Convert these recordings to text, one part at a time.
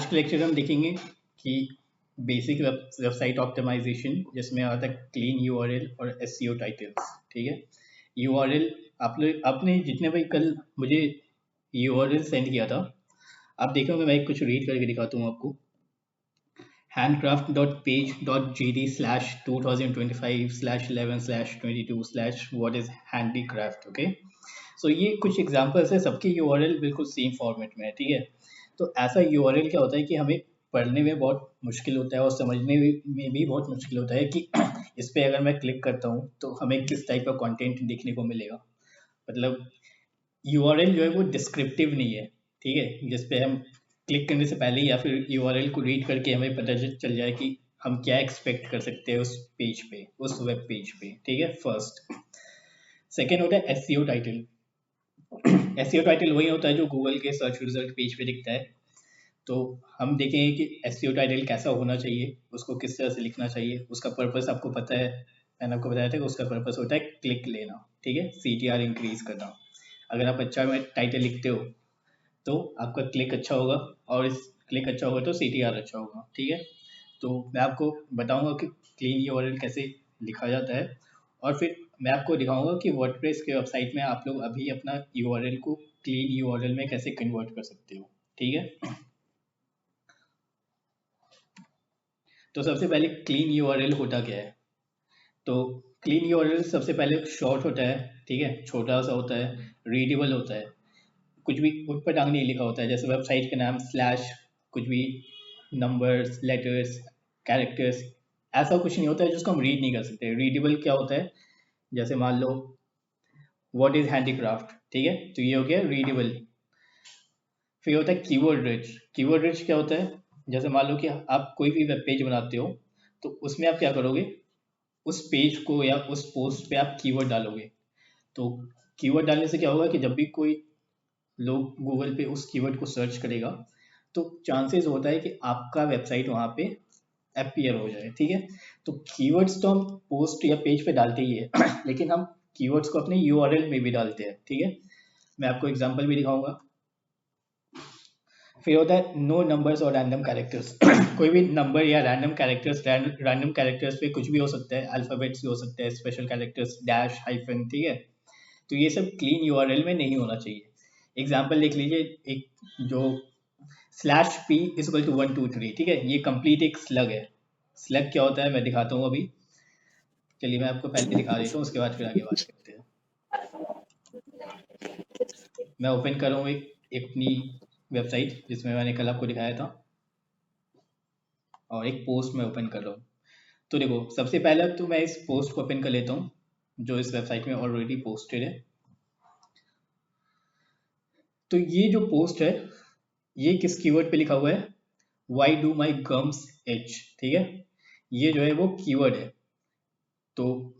आज के लेक्चर हम देखेंगे कि बेसिक वेबसाइट ऑप्टिमाइजेशन, जिसमें आता है क्लीन यूआरएल और एसईओ टाइटल्स। ठीक है, यूआरएल आपने जितने भाई कल मुझे यूआरएल सेंड किया था, आप देखोगे मैं कुछ रीड करके दिखाता हूँ आपको। handcraft.page.gd/2025/11/22/what is handicraft। सो ये कुछ एग्जांपल्स है, सबके यूआरएल बिल्कुल सेम फॉर्मेट में है। ठीक है, तो ऐसा यूआरएल क्या होता है कि हमें पढ़ने में बहुत मुश्किल होता है और समझने में भी बहुत मुश्किल होता है कि इस पर अगर मैं क्लिक करता हूँ तो हमें किस टाइप का कंटेंट देखने को मिलेगा। मतलब यूआरएल जो है वो डिस्क्रिप्टिव नहीं है। ठीक है, जिस पे हम क्लिक करने से पहले या फिर यूआरएल को रीड करके हमें पता चल जाए कि हम क्या एक्सपेक्ट कर सकते हैं उस पेज पे, उस वेब पेज पे। ठीक है, फर्स्ट। सेकेंड होता है एसईओ टाइटल। एसईओ टाइटल वही होता है जो गूगल के सर्च रिजल्ट पेज पे दिखता है। तो हम देखेंगे कि एसईओ टाइटल कैसा होना चाहिए, उसको किस तरह से लिखना चाहिए, उसका पर्पस आपको पता है। मैंने आपको बताया था कि उसका पर्पस होता है क्लिक लेना। ठीक है, सीटीआर इंक्रीज करना। अगर आप अच्छा टाइटल लिखते हो तो आपका क्लिक अच्छा होगा, और इस क्लिक अच्छा होगा तो सीटीआर अच्छा होगा। ठीक है, तो मैं आपको बताऊंगा कि क्लीन यूआरएल कैसे लिखा जाता है, और फिर मैं आपको दिखाऊंगा कि वर्डप्रेस के वेबसाइट में आप लोग अभी अपना यूआरएल को क्लीन यूआरएल में कैसे कन्वर्ट कर सकते हो। ठीक है, तो सबसे पहले क्लीन यूआरएल होता क्या है। तो क्लीन यूआरएल सबसे पहले शॉर्ट होता है। ठीक है, छोटा सा होता है, रीडेबल होता है, कुछ भी उठ पर टांग नहीं लिखा होता है। जैसे वेबसाइट का नाम स्लैश कुछ भी, नंबर्स, लेटर्स, कैरेक्टर्स, ऐसा कुछ नहीं होता है जिसको हम रीड नहीं कर सकते। रीडेबल क्या होता है, जैसे मान लो व्हाट इज हैंडीक्राफ्ट। ठीक है, तो ये हो गया रीडेबल। फिर होता है कीवर्ड रिच। कीवर्ड रिच क्या होता है, जैसे मान लो कि आप कोई भी वेब पेज बनाते हो, तो उसमें आप क्या करोगे, उस पेज को या उस पोस्ट पे आप कीवर्ड डालोगे। तो कीवर्ड डालने से क्या होगा कि जब भी कोई लोग गूगल पे उस कीवर्ड को सर्च करेगा तो चांसेस होता है कि आपका वेबसाइट वहाँ पे अपीयर हो जाए। ठीक है, तो कीवर्ड्स तो हम पोस्ट या पेज पे डालते ही है लेकिन हम कीवर्ड्स को अपने यूआरएल में भी डालते हैं। ठीक है, मैं आपको एग्जांपल भी दिखाऊंगा। फिर होता है नो नंबर्स और रैंडम कैरेक्टर्स कोई भी नंबर या रैंडम कैरेक्टर्स, रैंडम कैरेक्टर्स पे कुछ भी हो सकता है, अल्फाबेट्स भी हो सकते हैं, स्पेशल कैरेक्टर्स, डैश, हाइफन। ठीक है, तो ये सब क्लीन यूआरएल में नहीं होना चाहिए। एग्जाम्पल देख लीजिए, एक जो /p=123। ठीक है, ये कंप्लीट एक स्लग है। स्लग क्या होता है मैं दिखाता हूँ अभी। चलिए मैं आपको पहले दिखा देता हूँ, उसके बाद फिर आगे बात करते हैं। मैं ओपन कर रहा हूँ एक अपनी वेबसाइट जिसमें मैंने कल आपको दिखाया था, और एक पोस्ट में ओपन कर रहा हूँ। तो देखो, सबसे पहले तो मैं इस पोस्ट को ओपन कर लेता हूँ जो इस वेबसाइट में ऑलरेडी पोस्टेड है। तो ये जो पोस्ट है ये किस कीवर्ड पे लिखा हुआ है, why do my gums H. ठीक है, ये जो है वो कीवर्ड है। तो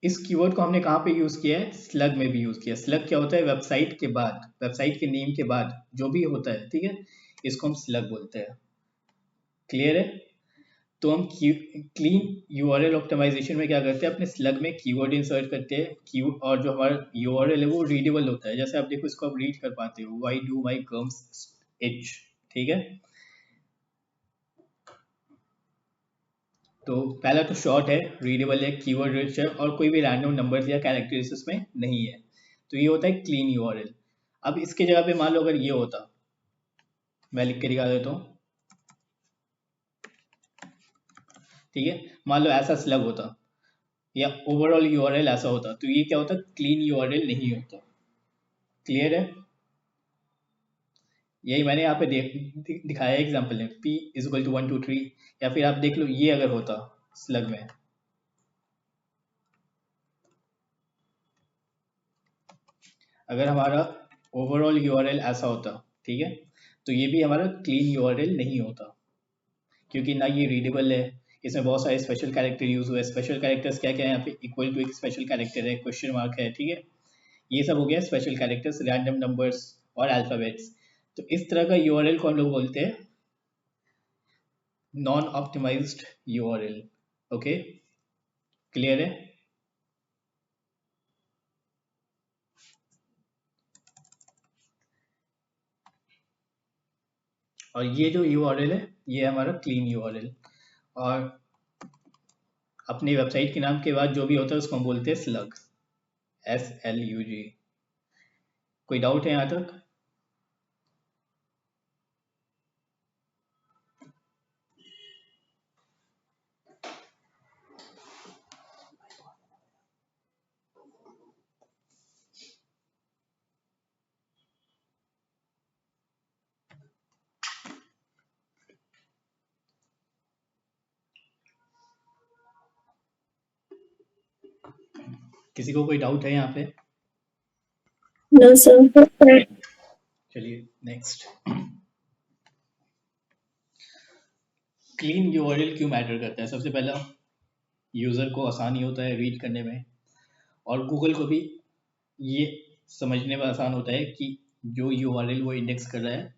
इस कीवर्ड को हमने कहाँ पे यूज किया है, स्लग में भी यूज किया। स्लग क्या होता है, वेबसाइट के बाद, वेबसाइट के नेम के बाद जो भी होता है। ठीक है, इसको हम स्लग बोलते हैं। क्लियर है, तो हम क्लीन यूआरएल ऑप्टिमाइजेशन में क्या करते हैं, अपने स्लग में कीवर्ड इंसर्ट करते हैं। और जो हमारा यूआरएल है वो रीडेबल होता है। जैसे आप देखो, इसको आप रीड कर पाते हो, why do my gums H. ठीक है, तो पहला तो शॉर्ट है, रीडेबल है, कीवर्ड रिच है, और कोई भी रैंडम नंबर्स या कैरेक्टर्स इसमें नहीं है। तो ये होता है क्लीन यूआरएल। अब इसके जगह पे मान लो अगर ये होता, मैं लिख के दिखा देता हूँ। ठीक है, मान लो ऐसा स्लग होता या ओवरऑल यूआरएल ऐसा होता, तो ये क्या होता, क्लीन यूआरएल नहीं होता। क्लियर है, यही मैंने यहाँ पे दिखाया एग्जाम्पल में, p=123। या फिर आप देख लो, ये अगर होता स्लग में, अगर हमारा ओवरऑल यूआरएल ऐसा होता, ठीक है, तो ये भी हमारा क्लीन यूआरएल नहीं होता, क्योंकि ना ये रीडेबल है, इसमें बहुत सारे स्पेशल कैरेक्टर यूज हुए। स्पेशल कैरेक्टर्स क्या क्या है यहाँ पे, इक्वल टू एक स्पेशल कैरेक्टर है, क्वेश्चन मार्क है। ठीक है, ये सब हो गया स्पेशल कैरेक्टर्स, रैंडम नंबर्स और अल्फाबेट्स। तो इस तरह का यूआरएल को हम लोग बोलते हैं non optimized URL. Okay, clear है। और ये जो यूआरएल है ये है हमारा क्लीन यूआरएल। और अपनी वेबसाइट के नाम के बाद जो भी होता है उसको हम बोलते हैं स्लग, SLUG। कोई डाउट है यहाँ तक? किसी को कोई डाउट है यहाँ पे? No sir. चलिए नेक्स्ट। क्लीन यूआरएल क्यों मैटर करता है? सबसे पहला, यूज़र को आसानी होता है रीड करने में, और गूगल को भी ये समझने में आसान होता है कि जो यूआरएल वो इंडेक्स कर रहा है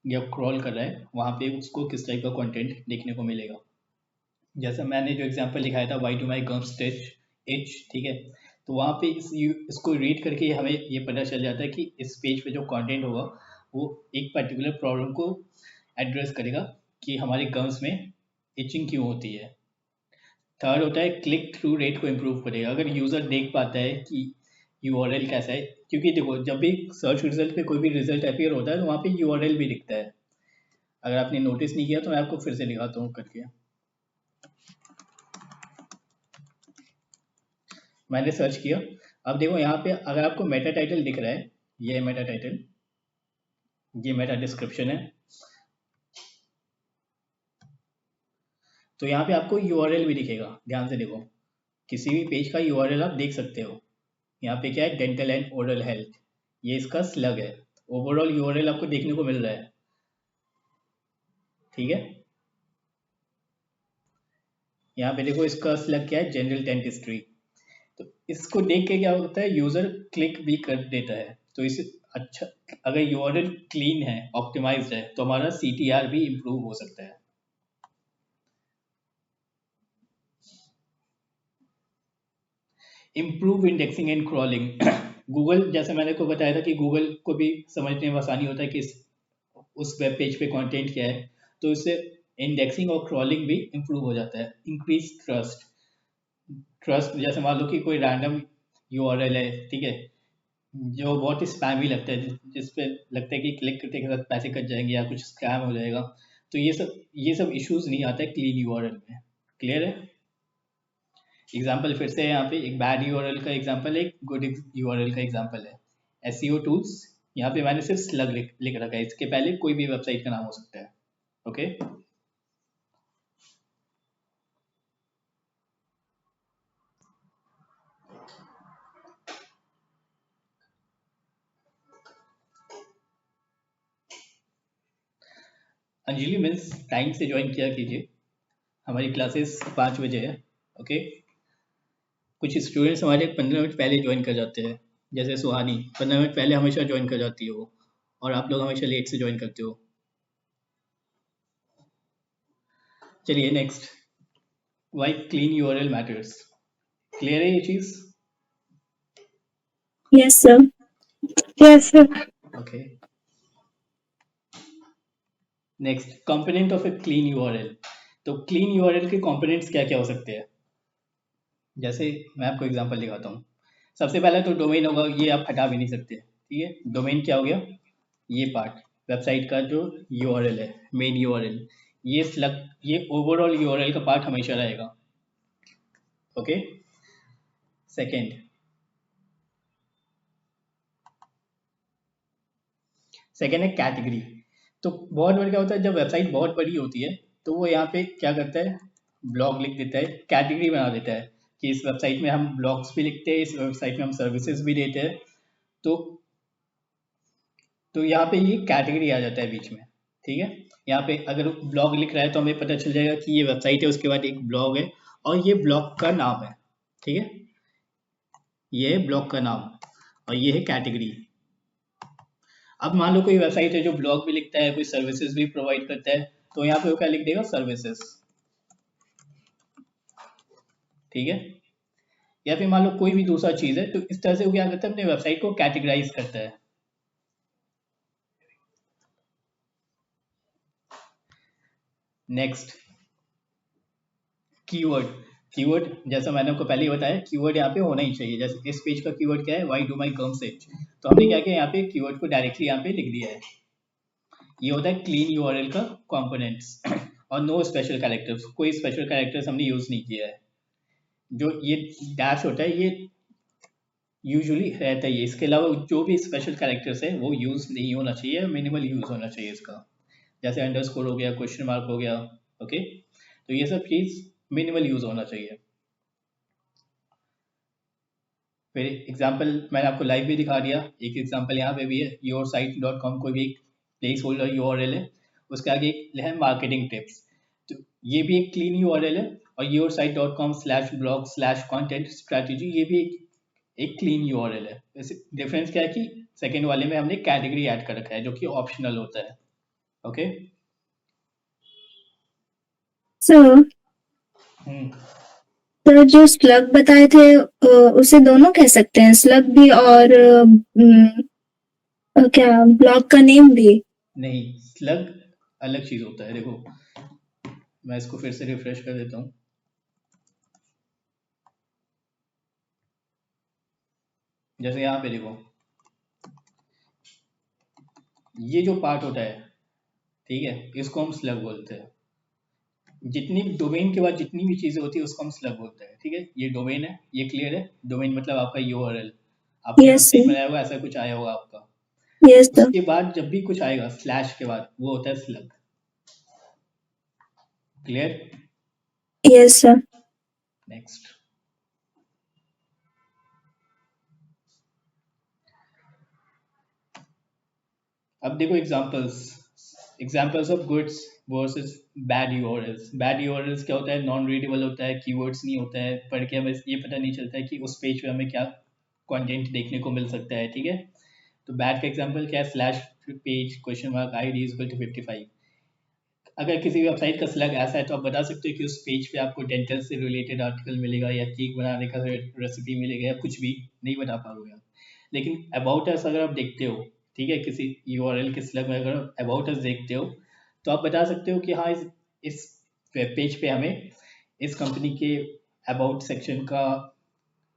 या क्रॉल कर रहा है वहाँ पे उसको किस टाइप का कंटेंट देखने को मिलेगा। जैसा मैंने जो एग्जांपल दिखाया था, वाई टू माई गम्स टच एच, ठीक है, तो वहाँ पे इसको रीड करके हमें ये पता चल जाता है कि इस पेज पे जो कंटेंट होगा वो एक पर्टिकुलर प्रॉब्लम को एड्रेस करेगा कि हमारे गम्स में इचिंग क्यों होती है। थर्ड होता है क्लिक थ्रू रेट को इम्प्रूव करेगा। अगर यूज़र देख पाता है कि यूआरएल कैसा है, क्योंकि देखो जब भी सर्च रिजल्ट पे कोई भी रिजल्ट अपीयर होता है तो वहाँ पे यूआरएल भी दिखता है। अगर आपने नोटिस नहीं किया तो मैं आपको फिर से दिखाता हूँ करके। मैंने सर्च किया, अब देखो यहाँ पे अगर आपको मेटा टाइटल दिख रहा है, ये है मेटा टाइटल, ये मेटा डिस्क्रिप्शन है, तो यहाँ पे आपको यूआरएल भी दिखेगा। ध्यान से देखो, किसी भी पेज का यूआरएल आप देख सकते हो। यहाँ पे क्या है, डेंटल एंड ओरल हेल्थ, ये इसका स्लग है। ओवरऑल यूआरएल आपको देखने को मिल रहा है, ठीक है। यहाँ पे देखो इसका स्लग क्या है, जनरल डेंटिस्ट्री। तो इसको देख के क्या होता है, यूजर क्लिक भी कर देता है। तो इस अच्छा, अगर यूआरएल क्लीन है, ऑप्टिमाइज्ड है, तो हमारा सीटीआर भी इम्प्रूव हो सकता है। Improve indexing and crawling. Google, जैसे मैंने को बताया था कि गूगल को भी समझने में आसानी होता है कि उस वेब पेज पे कंटेंट क्या है, तो इससे इंडेक्सिंग और क्रॉलिंग भी इम्प्रूव हो जाता है। Increase trust. ट्रस्ट जैसे मान लो कि कोई रैंडम यूआरएल है, ठीक है, जो बहुत ही स्पैमी लगता है, जिस पे लगता है कि क्लिक करने के साथ पैसे कट जाएंगे या कुछ स्कैम हो जाएगा, तो ये सब इश्यूज नहीं आता है क्लीन यूआरएल में। क्लियर है? एग्जाम्पल फिर से है, यहाँ पे एक बैड यूआरएल का एग्जाम्पल है, एक गुड यूआरएल का एग्जाम्पल है। एसईओ टूल्स, यहाँ पे मैंने सिर्फ स्लग लिख रखा है, इसके पहले कोई भी वेबसाइट का नाम हो सकता है। ओके, अंजलि मिस टाइम से ज्वाइन किया कीजिए, हमारी क्लासेस 5 बजे है। ओके, कुछ स्टूडेंट्स हमारे 15 मिनट पहले ज्वाइन कर जाते हैं, जैसे सुहानी 15 मिनट पहले हमेशा ज्वाइन कर जाती है वो, और आप लोग हमेशा लेट से ज्वाइन करते हो। चलिए next, why clean URL matters. Clear है ये चीज? Yes sir. Yes sir. Okay, next, component of a clean URL. तो क्लीन यूआरएल के कंपोनेंट्स क्या क्या हो सकते हैं? जैसे मैं आपको एग्जांपल दिखाता हूँ। सबसे पहला तो डोमेन होगा, ये आप हटा भी नहीं सकते, ठीक है। डोमेन क्या हो गया, ये पार्ट वेबसाइट का जो यूआरएल है, मेन यूआरएल, ये ओवरऑल यूआरएल का पार्ट हमेशा रहेगा। ओके, सेकंड, है कैटेगरी। तो बहुत बार क्या होता है, जब वेबसाइट बहुत बड़ी होती है तो वो यहाँ पे क्या करता है, ब्लॉग लिख देता है, कैटेगरी बना देता है कि इस वेबसाइट में हम ब्लॉग्स भी लिखते हैं, इस वेबसाइट में हम सर्विसेज भी देते हैं। तो यहाँ पे ये कैटेगरी आ जाता है बीच में, ठीक है। यहाँ पे अगर ब्लॉग लिख रहा है तो हमें पता चल जाएगा कि ये वेबसाइट है, उसके बाद एक ब्लॉग है और ये ब्लॉग का नाम है, ठीक है, ये है ब्लॉग का नाम और ये है कैटेगरी। अब मान लो कोई वेबसाइट है जो ब्लॉग भी लिखता है, कोई सर्विसेज भी प्रोवाइड करता है, तो यहाँ पे वो क्या लिख देगा, सर्विसेज, ठीक है। या फिर मान लो कोई भी दूसरा चीज है, तो इस तरह से वो क्या करता है, अपने वेबसाइट को कैटेगराइज करता है। Next, keyword. कीवर्ड जैसा मैंने आपको पहले ही बताया, कीवर्ड यहाँ पे होना ही चाहिए। जैसे इस पेज का कीवर्ड क्या है, why do my come says, तो हमने क्या किया, यहाँ पे कीवर्ड को डायरेक्टली यहाँ पे लिख दिया है। ये होता है क्लीन यूआरएल का कंपोनेंट्स। और नो स्पेशल कैरेक्टर्स, कोई स्पेशल कैरेक्टर्स हमने यूज नहीं किया है। जो ये डैश होता है ये यूजुअली रहता है, इसके अलावा जो भी स्पेशल कैरेक्टर्स है वो यूज नहीं होना चाहिए, मिनिमल यूज होना चाहिए इसका। जैसे अंडरस्कोर हो गया, क्वेश्चन मार्क हो गया, ओके। तो ये सब चीज मिनिमल यूज होना चाहिए। फिर एग्जाम्पल मैंने आपको लाइव भी दिखा दिया, एक एग्जाम्पल यहाँ पे भी है, yoursite.com कोई भी एक प्लेस होल्डर यूआरएल है, उसके आगे एक है मार्केटिंग टिप्स, तो ये भी एक क्लीन यूआरएल है। और yoursite.com/blog/content strategy ये भी एक क्लीन यूआरएल है। डिफरेंस क्या है कि सेकेंड वाले में हमने कैटेगरी ऐड कर रखा है जो कि ऑप्शनल होता है, ओके। सर तो जो स्लग बताए थे उसे दोनों कह सकते हैं, स्लग भी और क्या ब्लॉग का नेम भी? नहीं, स्लग अलग चीज होता है। देखो मैं इसको फिर से रिफ्रेश कर देता हूँ। जैसे यहाँ पे देखो, ये जो पार्ट होता है, ठीक है, इसको हम स्लग बोलते हैं। जितनी डोमेन के बाद जितनी भी चीजें होती है उसको हम स्लग बोलते हैं, ठीक है। ये डोमेन है, ये क्लियर है। डोमेन मतलब आपका यूआरएल, आपने यस वेबसाइट सर, बनाया होगा, ऐसा कुछ आया होगा आपका। यस सर, उसके बाद जब भी कुछ आएगा स्लैश के बाद, वो होता है slug. Clear? Yes sir. Next, अब देखो examples of goods versus bad URLs. Bad URLs क्या होता है, नॉन रीडेबल होता है, कीवर्ड्स नहीं होता है, पढ़ के हमें ये पता नहीं चलता है कि उस पेज पे हमें क्या कंटेंट देखने को मिल सकता है, ठीक है। तो बैड का एग्जांपल क्या है, slash page question mark ID is equal to 55। अगर किसी वेबसाइट का स्लैग ऐसा है तो आप बता सकते हो कि उस पेज पे आपको डेंटल से रिलेटेड आर्टिकल मिलेगा या केक बनाने का रेसिपी मिलेगा या कुछ भी, नहीं बता पाओगे आप। लेकिन अबाउट अस अगर आप देखते हो, ठीक है, किसी यूआरएल के स्लैग में अगर अबाउट अस देखते हो तो आप बता सकते हो कि हाँ इस वेब पेज पे हमें इस कंपनी के अबाउट सेक्शन का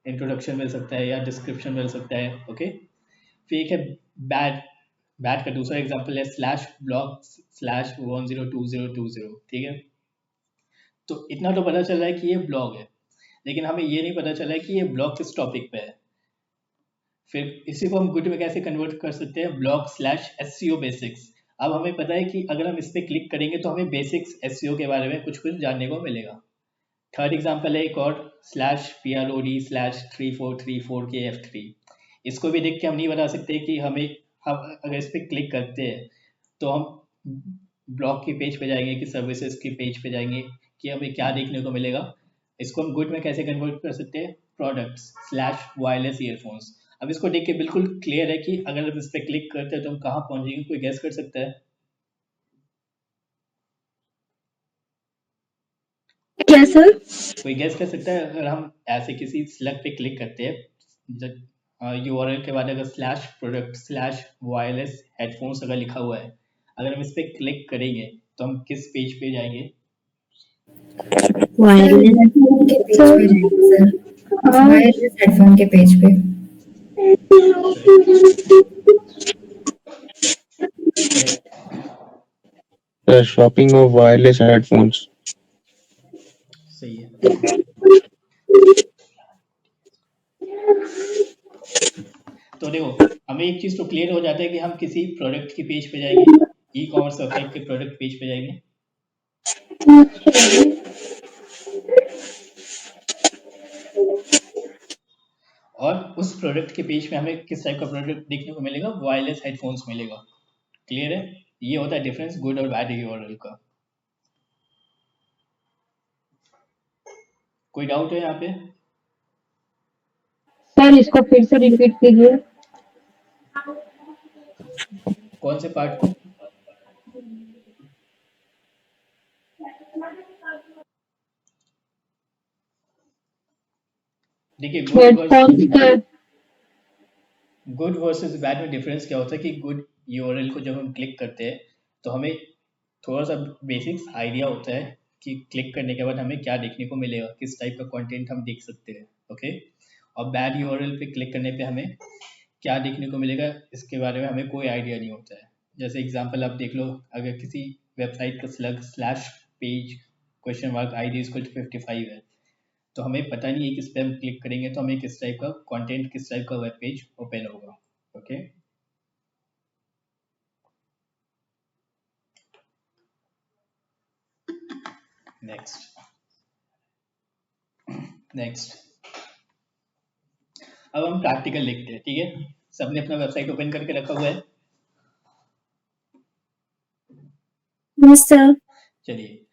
इंट्रोडक्शन मिल सकता है या डिस्क्रिप्शन मिल सकता है, ओके। फिर एक है बैड। बैड का दूसरा एग्जांपल है स्लैश ब्लॉग स्लैश 102020, ठीक है। तो इतना तो पता चल रहा है कि ये ब्लॉग है, लेकिन हमें ये नहीं पता चला है कि ये ब्लॉग किस टॉपिक पे है। फिर इसी को हम गुड में कैसे कन्वर्ट कर सकते हैं, ब्लॉग स्लैश एसईओ बेसिक्स। अब हमें पता है कि अगर हम इस पर क्लिक करेंगे तो हमें बेसिक्स एसईओ के बारे में कुछ कुछ जानने को मिलेगा। थर्ड एग्जाम्पल है एक और, स्लैश PROD स्लैश 3434KF3। इसको भी देख के हम नहीं बता सकते कि हमें, हम अगर इस पर क्लिक करते हैं तो हम ब्लॉग के पेज पे जाएंगे कि सर्विसेज के पेज पे जाएंगे कि हमें क्या देखने को मिलेगा। इसको हम गुड में कैसे कन्वर्ट कर सकते हैं, प्रोडक्ट्स स्लैश वायरलेस ईयरफोन्स। अब इसको देख के बिल्कुल क्लियर है कि अगर हम इस पर क्लिक करते हैं तो हम कहाँ पहुंचेंगे, कोई गैस कर सकता है? क्या सर? कोई गैस कर सकता है अगर हम ऐसे किसी स्लग पे क्लिक करते हैं, यूआरएल के बाद अगर slash product slash wireless headphones अगर लिखा हुआ है, अगर हम इस पे क्लिक करेंगे तो हम किस पेज पे जाएंगे? वायरलेस के पेज पे जाएंगे सर, वायरलेस हेडफोन के पेज पे। The shopping of wireless headphones. सही है। तो देखो हमें एक चीज तो क्लियर हो जाता है कि हम किसी प्रोडक्ट के पेज पे जाएंगे, ई कॉमर्स वेबसाइट के प्रोडक्ट पेज पे जाएंगे, और उस प्रोडक्ट के पेज में हमें किस टाइप का प्रोडक्ट देखने को मिलेगा, वायरलेस हेडफोन्स मिलेगा। क्लियर है? ये होता है डिफरेंस गुड और बैड यूआरएल का। कोई डाउट है यहाँ पे? सर इसको फिर से रिपीट कीजिए। कौन से पार्ट को? देखिए गुड वर्सेस बैड में डिफरेंस क्या होता है कि गुड यूआरएल को जब हम क्लिक करते हैं तो हमें थोड़ा सा बेसिक्स आइडिया होता है कि क्लिक करने के बाद हमें क्या देखने को मिलेगा, किस टाइप का कंटेंट हम देख सकते हैं, ओके। और बैड यूआरएल पे क्लिक करने पे हमें क्या देखने को मिलेगा इसके बारे में हमें कोई आइडिया नहीं होता है। जैसे एग्जांपल आप देख लो, अगर किसी वेबसाइट का slash page question mark ID equal to 55 है, तो हमें पता नहीं है किस पे हम क्लिक करेंगे तो हमें किस टाइप का कंटेंट, किस टाइप का वेब पेज ओपन होगा, ओके। नेक्स्ट अब हम प्रैक्टिकल लिखते हैं, ठीक है। सबने अपना वेबसाइट ओपन करके रखा हुआ है? Yes sir. चलिए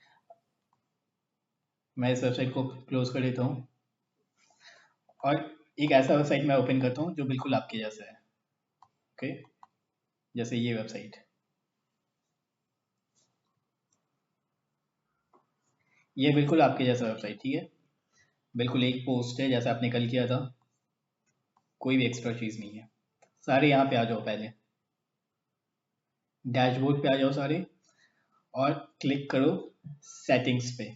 मैं इस वेबसाइट को क्लोज कर देता हूँ और एक ऐसा वेबसाइट मैं ओपन करता हूँ जो बिल्कुल आपके जैसा है, ओके। जैसे ये वेबसाइट, ये बिल्कुल आपके जैसा वेबसाइट, ठीक है। बिल्कुल एक पोस्ट है जैसा आपने कल किया था, कोई भी एक्स्ट्रा चीज़ नहीं है। सारे यहाँ पे आ जाओ, पहले डैशबोर्ड पे आ जाओ सारे और क्लिक करो सेटिंग्स पे।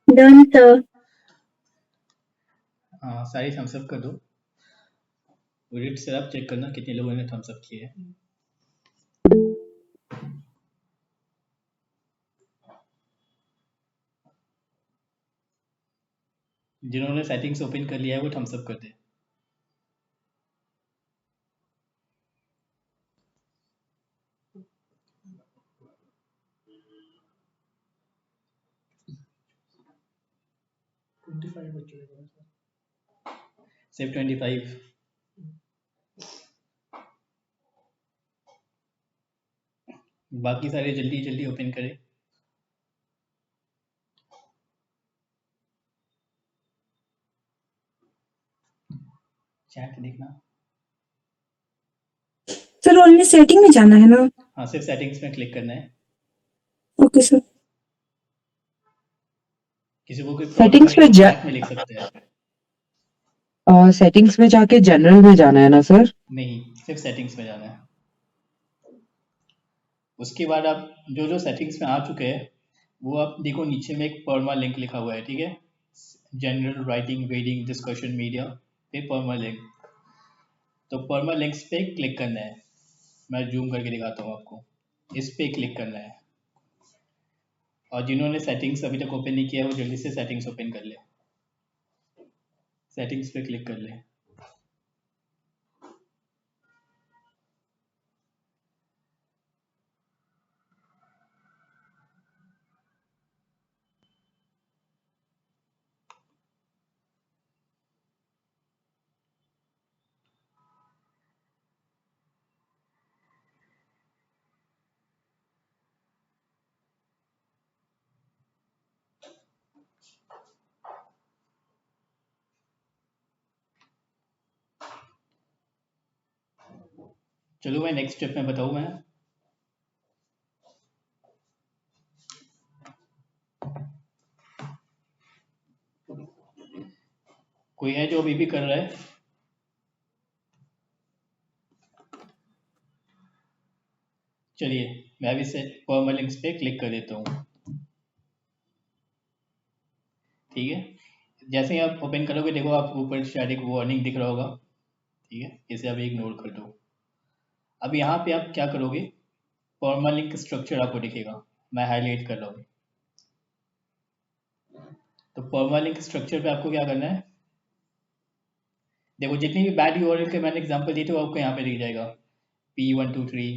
Done sir. हाँ सारी थम्स अप कर दो। रेट से आप चेक करना कितने लोगों ने थम्स अप किए हैं। जिन्होंने सेटिंग्स ओपन कर लिया है वो थम्स अप कर दे। सिर्फ 25। बाकी सारे जल्दी जल्दी ओपन करें। चैट देखना। सर ओनली सेटिंग में जाना है ना? हाँ सिर्फ सेटिंग्स में क्लिक करना है। Okay sir. किसी को कोई सेटिंग्स प्रॉब्लम है में तो चैट में लिख सकते हैं। सेटिंग्स में जाके जनरल में जाना है ना सर? नहीं, सिर्फ सेटिंग्स में जाना है। उसके बाद आप जो जो सेटिंग्स में आ चुके हैं वो आप देखो, नीचे में एक परमा लिंक लिखा हुआ है, ठीक है। General, writing, reading, discussion, media पे परमा लिंक। तो परमा लिंक्स पे क्लिक करना है। मैं जूम करके दिखाता हूँ आपको। इस पे क्लिक करना है और जिन्होंने सेटिंग्स अभी तक ओपन नहीं किया है वो जल्दी से सेटिंग्स ओपन कर ले। सेटिंग्स पे क्लिक कर ले। चलो मैं नेक्स्ट स्टेप में बताऊँ मैं। कोई है जो अभी भी कर रहा है? चलिए मैं भी से परमा लिंक्स पे क्लिक कर देता हूँ, ठीक है। जैसे ही आप ओपन करोगे देखो आप ऊपर शायद एक वार्निंग दिख रहा होगा, ठीक है। इसे आप इग्नोर कर दो। अब यहाँ पे आप क्या करोगे, परमा लिंक स्ट्रक्चर आपको दिखेगा, मैं हाईलाइट कर रहा हूँ। तो परमा लिंक स्ट्रक्चर पे आपको क्या करना है, देखो जितनी भी बैड यूआरएल के मैंने एग्जांपल दिए थे वो आपको यहाँ पे दिख जाएगा। P123,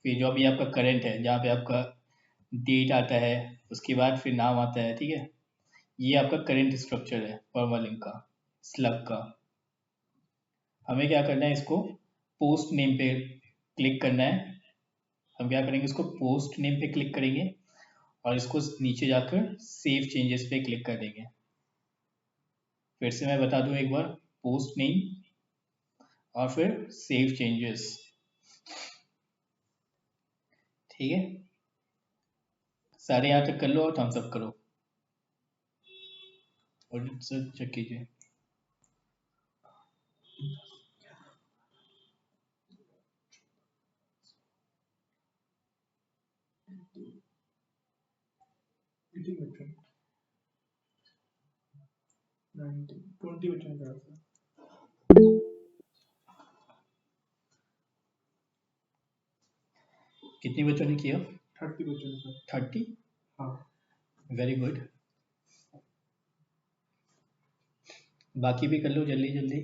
फिर जो अभी आपका करंट है जहाँ पे आपका डेट आता है, उसके बाद फिर नाम आता है, ठीक है। ये आपका करंट स्ट्रक्चर है परमा लिंक का, स्लग का। हमें क्या करना है, इसको पोस्ट नेम पे क्लिक करना है। हम क्या करेंगे, इसको पोस्ट नेम पे क्लिक करेंगे और इसको नीचे जाकर सेव चेंजेस पे क्लिक कर देंगे। फिर से मैं बता दूं एक बार, पोस्ट नेम और फिर सेव चेंजेस। ठीक है, सारे यहाँ तक कर लो और थम्स अप करो और चेक कीजिए। कितने बच्चों ने किया? 30? Very good. बाकी भी कर लो जल्दी जल्दी,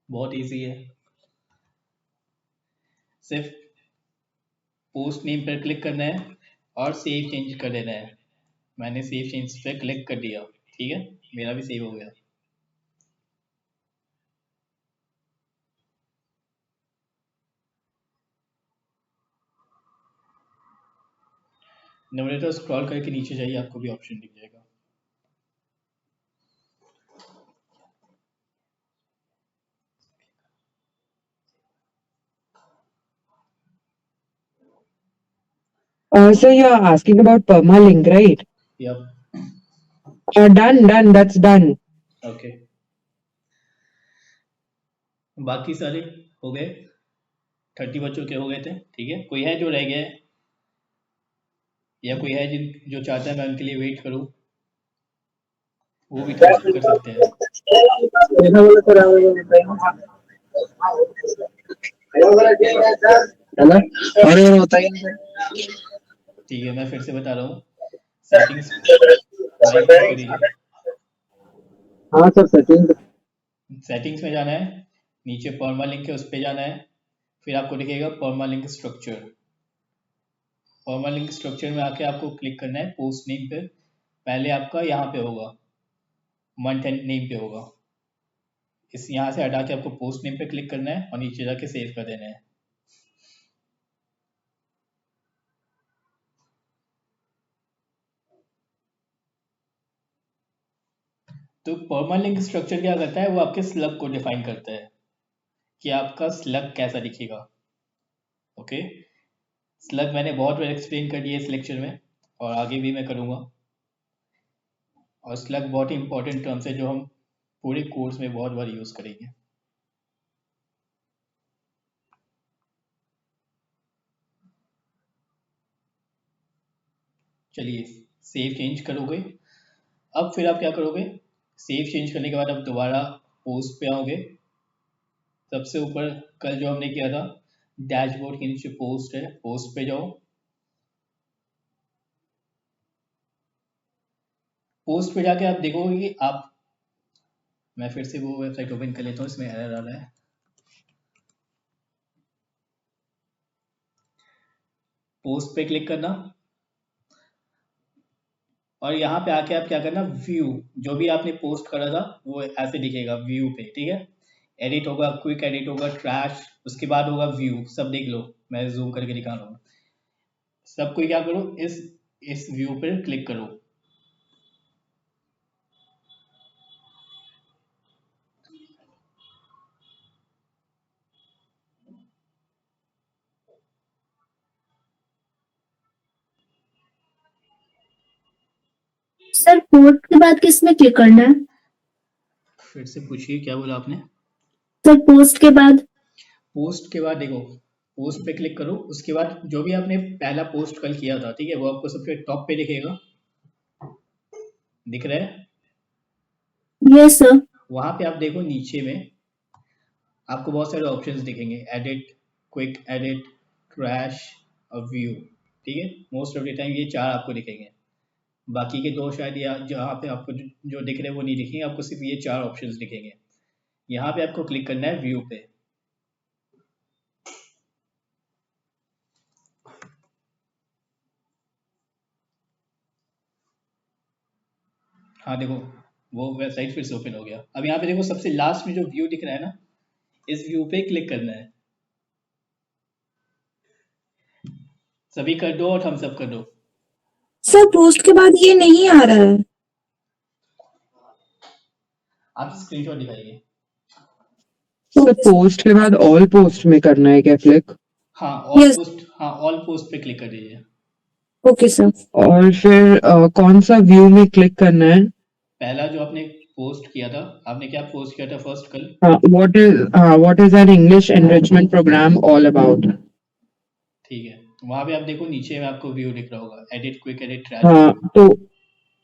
बहुत इजी है। सिर्फ पोस्ट नेम पर क्लिक करना है और सेव चेंज कर देना है। मैंने सेव चेंज पे क्लिक कर दिया, ठीक है, मेरा भी सेव हो गया। नवनीता स्क्रॉल करके नीचे जाइए, आपको भी ऑप्शन दिख जाएगा। So you're asking about permalink, right? Yup, Done. That's done. Okay. बाकी सारे हो गए, 30 बच्चों के हो गए थे, ठीक है। कोई है जो रह गया है, या कोई है जो चाहता है मैं उनके लिए वेट करूं, वो भी कर सकते हैं। और बताइए। ठीक है, मैं फिर से बता रहा हूँ, सेटिंग्स माइक ऑफ करिए। हाँ सर, सेटिंग्स में जाना है, नीचे परमालिंक है उस पर जाना है, फिर आपको दिखेगा परमालिंक स्ट्रक्चर। परमालिंक स्ट्रक्चर में आके आपको क्लिक करना है पोस्ट नेम पे। पहले आपका यहाँ पे होगा, मंथ एंड नेम पे होगा, इस यहाँ से हटा के आपको पोस्ट नेम पे क्लिक करना है और नीचे जाके सेव कर देना है। तो परमालिंक स्ट्रक्चर क्या करता है, वो आपके स्लग को डिफाइन करता है कि आपका स्लग कैसा दिखेगा। ओके, स्लग मैंने बहुत बार एक्सप्लेन कर दिया इस लेक्चर में और आगे भी मैं करूँगा। और स्लग बहुत ही इंपॉर्टेंट टर्म्स है जो हम पूरे कोर्स में बहुत बार यूज़ करेंगे। चलिए, सेव चेंज करोगे। अब फिर आप क्या करोगे, सेव चेंज करने के बाद आप दोबारा पोस्ट पे आओगे। सबसे ऊपर कल जो हमने किया था, डैशबोर्ड के नीचे पोस्ट है, पोस्ट पे जाओ। पोस्ट पे जाके आप देखोगे कि आप, मैं फिर से वो वेबसाइट ओपन कर लेता हूँ, इसमें एरर आ रहा है। पोस्ट पे क्लिक करना और यहाँ पे आके आप क्या करना, व्यू, जो भी आपने पोस्ट करा था वो ऐसे दिखेगा व्यू पे, ठीक है। एडिट होगा, क्विक एडिट होगा, ट्रैश, उसके बाद होगा व्यू, सब देख लो, मैं जूम करके दिखा रहा हूँ। सबको क्या करो, इस व्यू पर क्लिक करो। सर पोस्ट के बाद किस में क्लिक करना है? फिर से पूछिए, क्या बोला आपने? सर पोस्ट के बाद? पोस्ट के बाद देखो, पोस्ट पे क्लिक करो, उसके बाद जो भी आपने पहला पोस्ट कल किया था, ठीक है, वो आपको सबसे टॉप पे दिखेगा, दिख रहा है? Yes sir. वहां पे आप देखो, नीचे में आपको बहुत सारे ऑप्शंस दिखेंगे, एडिट, क्विक एडिट, ट्रैश और व्यू, ठीक है। मोस्ट ऑफ द टाइम ये 4 आपको दिखेंगे, बाकी के 2 शायद या जहाँ पे आपको जो दिख रहे हैं वो नहीं दिखेंगे, आपको सिर्फ ये 4 ऑप्शंस दिखेंगे। यहाँ पे आपको क्लिक करना है व्यू पे। हाँ देखो, वो वेबसाइट फिर से ओपन हो गया। अब यहाँ पे देखो, सबसे लास्ट में जो व्यू दिख रहा है ना, इस व्यू पे क्लिक करना है। सभी कर दो और थम्स अप कर दो। सर पोस्ट के बाद ये नहीं आ रहा है। आप स्क्रीनशॉट दिखाइए। So पोस्ट के बाद ऑल पोस्ट में करना है क्या क्लिक? हाँ, ऑल Yes. पोस्ट, हाँ, ऑल पोस्ट पे क्लिक कर दीजिए। Okay sir. और फिर कौन सा व्यू में क्लिक करना है? पहला जो आपने पोस्ट किया था, आपने क्या पोस्ट किया था फर्स्ट कल? What is an English enrichment program all about? ठीक है, वहाँ पे आप देखो नीचे में आपको व्यू दिख रहा होगा, एडिट क्विक एडिट ट्रैश। हाँ तो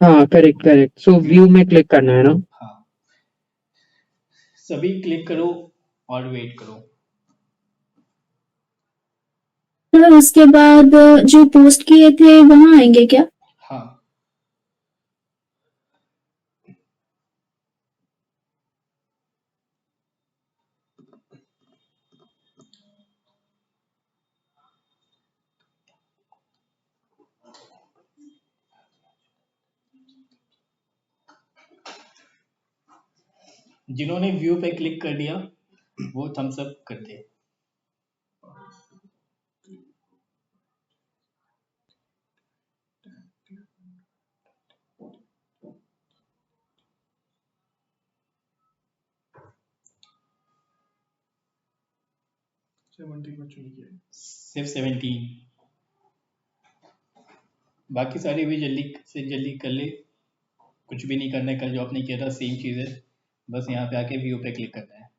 हाँ, करेक्ट। सो व्यू में क्लिक करना है ना? हाँ, सभी क्लिक करो और वेट करो। सर उसके बाद जो पोस्ट किए थे वहां आएंगे क्या? हाँ, जिन्होंने व्यू पे क्लिक कर दिया वो थम्स अप कर दे। सिर्फ 17, बाकी सारी भी जल्दी से जल्दी कर ले। कुछ भी नहीं करना है, कल जो आपने किया था सेम चीज़ है, बस यहाँ पे आके व्यू पे क्लिक करना है।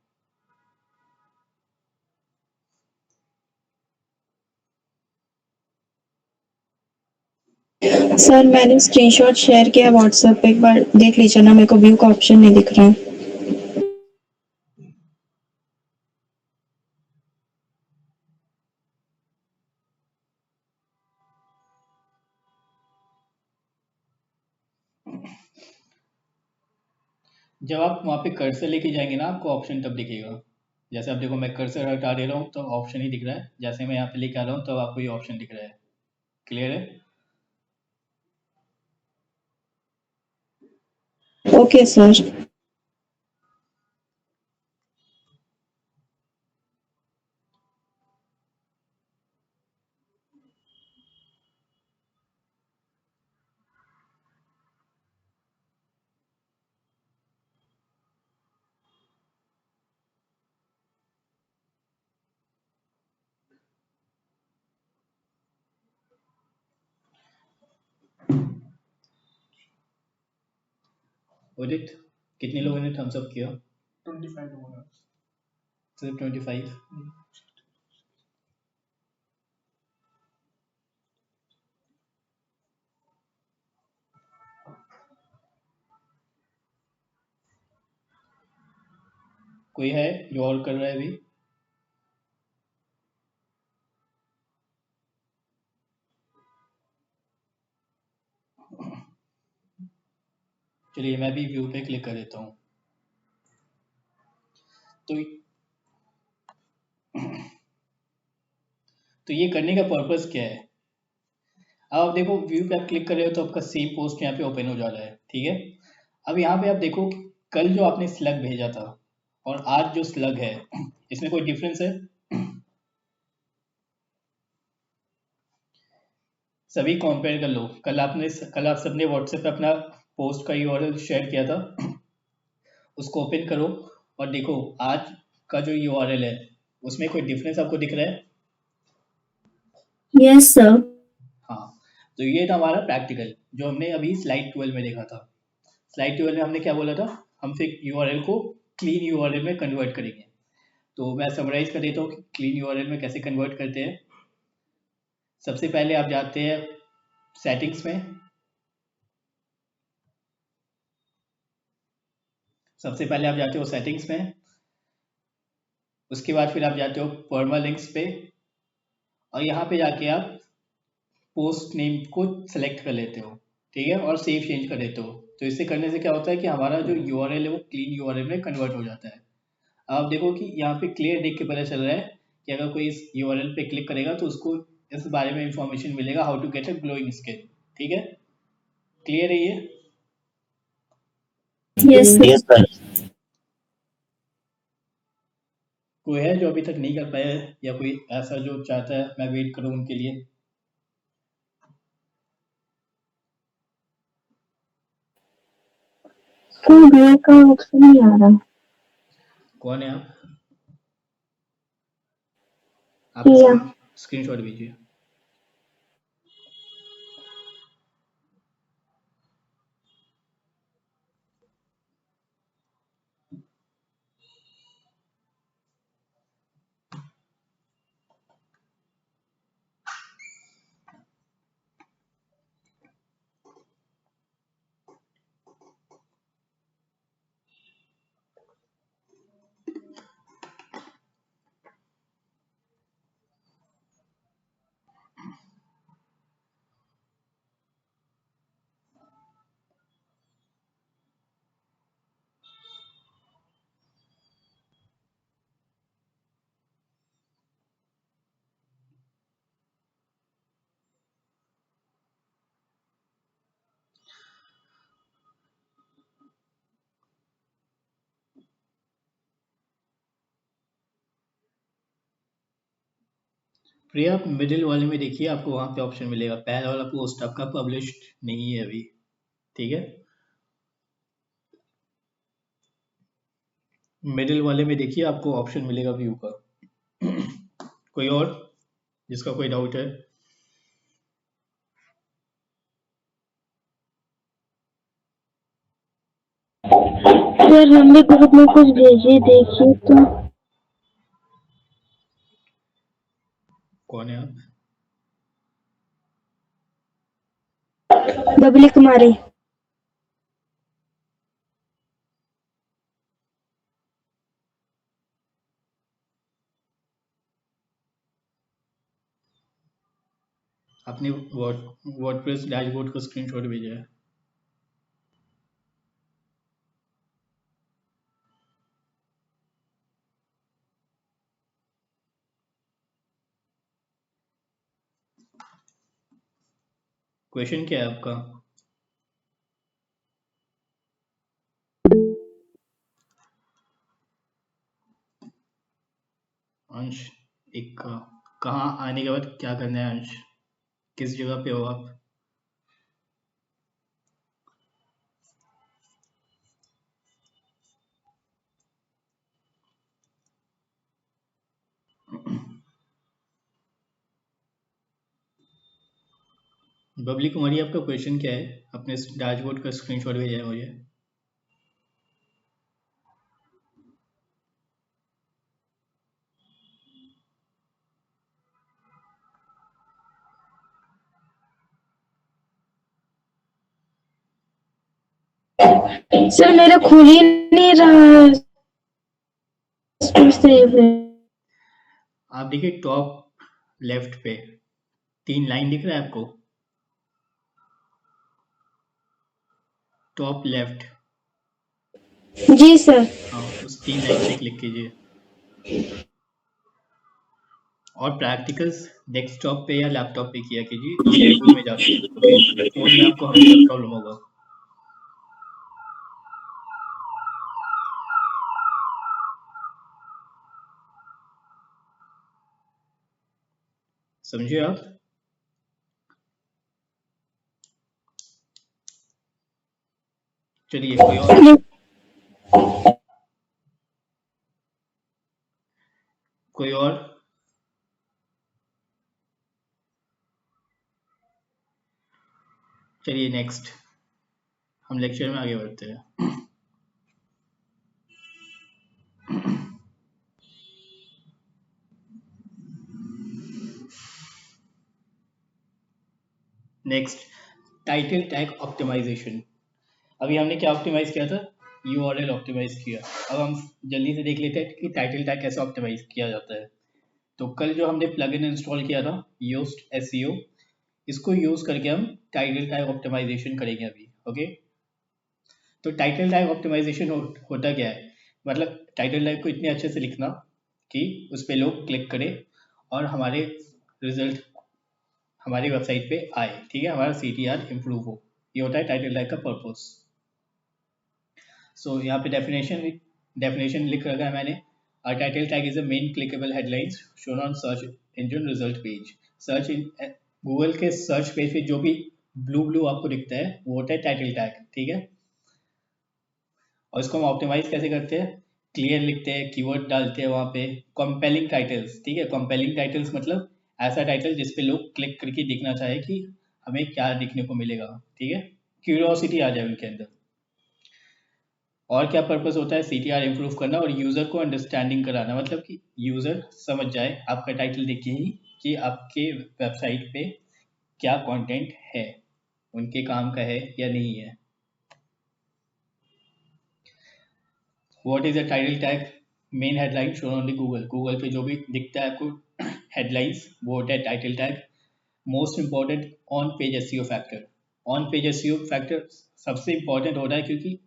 सर मैंने स्क्रीनशॉट शेयर किया व्हाट्सएप पे, एक बार देख लीजिए ना, मेरे को व्यू का ऑप्शन नहीं दिख रहा है। जब आप वहाँ पे कर्सर लेके जाएंगे ना, आपको ऑप्शन तब दिखेगा। जैसे आप देखो, मैं कर्सर हटा दे रहा हूँ तो ऑप्शन ही दिख रहा है, जैसे मैं यहाँ पे लेके आ रहा हूँ तब आपको ये ऑप्शन दिख रहा है। क्लियर है? Okay sir. उदित, कितने लोगों ने थम्स अप किया? 25 लोगों ने। सिर्फ 25? कोई है जो और कर रहा है अभी? चलिए मैं भी व्यू पे क्लिक कर देता हूँ। तो ये करने का पर्पस क्या है? अब आप देखो, व्यू पे आप क्लिक कर रहे हो तो आपका सेम पोस्ट यहाँ पे ओपन हो जा रहा है, ठीक है। अब यहाँ पे आप देखो, कल जो आपने स्लग भेजा था और आज जो स्लग है, इसमें कोई डिफरेंस है? सभी कंपेयर कर लो। कल आप सबने व्हाट्सएप पे अपना पोस्ट का यूआरएल शेयर किया था, उसको ओपन करो और देखो आज का जो यूआरएल है उसमें कोई डिफरेंस आपको दिख रहा है? Yes sir. हाँ, तो ये था हमारा प्रैक्टिकल जो हमने अभी स्लाइड 12 में देखा था। स्लाइड 12 में हमने क्या बोला था, हम फिर यूआरएल को क्लीन यूआरएल में कन्वर्ट करेंगे। तो मैं समराइज कर देता हूँ कि क्लीन यूआरएल में कैसे कन्वर्ट करते हैं। सबसे पहले आप जाते हैं सेटिंग्स में, उसके बाद फिर आप जाते हो परमालिंक्स पे और यहाँ पे जाके आप पोस्ट नेम को सेलेक्ट कर लेते हो, ठीक है, और सेव चेंज कर देते हो। तो इससे करने से क्या होता है कि हमारा जो यूआरएल है वो क्लीन यूआरएल में कन्वर्ट हो जाता है। आप देखो कि यहाँ पे क्लियर देख के पता चल रहा है कि अगर कोई इस यूआरएल पे क्लिक करेगा तो उसको इस बारे में इंफॉर्मेशन मिलेगा, how to get a glowing skin. ठीक है, क्लियर है ये? Yes sir. कोई है जो अभी तक नहीं कर पाया है या कोई ऐसा जो चाहता है मैं वेट करूँ उनके लिए? सर व्यू का ऑप्शन नहीं आ रहा। कौन है आप? किया। स्क्रीनशॉट भेजिए। प्रिया, आप मिडिल वाले में देखिए, आपको वहाँ पे ऑप्शन मिलेगा। पहला वाला पोस्ट आपका पब्लिश्ड नहीं है अभी, ठीक है। मिडिल वाले में देखिए, आपको ऑप्शन मिलेगा व्यू का। कोई और जिसका कोई डाउट है? सर हमने ग्रुप में कुछ भेजे, देखिए तो। कौन है आप? बबली कुमारी। आपने वर्डप्रेस डैशबोर्ड का स्क्रीनशॉट भेजा है। क्वेश्चन क्या है आपका? अंश, एक का कहाँ आने के बाद क्या करना है अंश? किस जगह पे हो आप? बबली कुमारी, आपका क्वेश्चन क्या है? अपने डैशबोर्ड का स्क्रीनशॉट भेजा है मुझे। सर मेरा खुल ही नहीं रहा सेव है। आप देखिए टॉप लेफ्ट पे 3 लाइन दिख रहा है आपको? Top left. जी सर। हाँ, उस 3 लाइन पे क्लिक कीजिए। और प्रैक्टिकल्स डेस्कटॉप पे या लैपटॉप पे किया कीजिए, शेडूल में जाके। ओके, फोन में आपको हमेशा प्रॉब्लम होगा। समझे आप? चलिए कोई और? कोई और? चलिए नेक्स्ट, हम लेक्चर में आगे बढ़ते हैं। Next, title tag optimization. अभी हमने क्या ऑप्टिमाइज किया था? यूआरएल ऑप्टिमाइज किया। अब हम जल्दी से देख लेते हैं कि टाइटल टैग कैसे ऑप्टिमाइज किया जाता है। तो कल जो हमने प्लगइन इंस्टॉल किया था योस्ट एसईओ, इसको यूज करके हम टाइटल टैग ऑप्टिमाइजेशन करेंगे अभी। ओके, तो टाइटल टैग ऑप्टिमाइजेशन होता क्या है? मतलब टाइटल टैग को इतने अच्छे से लिखना कि उस पर लोग क्लिक करें और हमारे रिजल्ट हमारी वेबसाइट पे आए, ठीक है, हमारा CTR इम्प्रूव हो। ये होता है टाइटल टैग का पर्पस। सो यहाँ पे डेफिनेशन लिख रखा है मैंने। A title tag is a main clickable headlines shown on search engine result page. Search Google के सर्च पेज पे जो भी ब्लू आपको दिखता है वो होता है टाइटल टैग, ठीक है। और इसको हम ऑप्टिमाइज कैसे करते हैं? क्लियर लिखते हैं, कीवर्ड डालते हैं वहाँ पे, कंपेलिंग टाइटल्स, ठीक है। कंपेलिंग टाइटल्स मतलब ऐसा टाइटल जिसपे लोग क्लिक करके देखना चाहे कि हमें क्या दिखने को मिलेगा, ठीक है, क्यूरियोसिटी आ जाए उनके अंदर। और क्या पर्पस होता है? CTR इम्प्रूव करना और यूज़र को अंडरस्टैंडिंग कराना, मतलब कि यूज़र समझ जाए आपका टाइटल देख के ही कि आपके वेबसाइट पे क्या कंटेंट है, उनके काम का है या नहीं है। What is a title tag? Main headline shown on the Google पे जो भी दिखता है आपको हेडलाइंस, वो होता है title tag. Most important on page SEO factor. On page SEO factor सबसे इंपॉर्टेंट होता है क्योंकि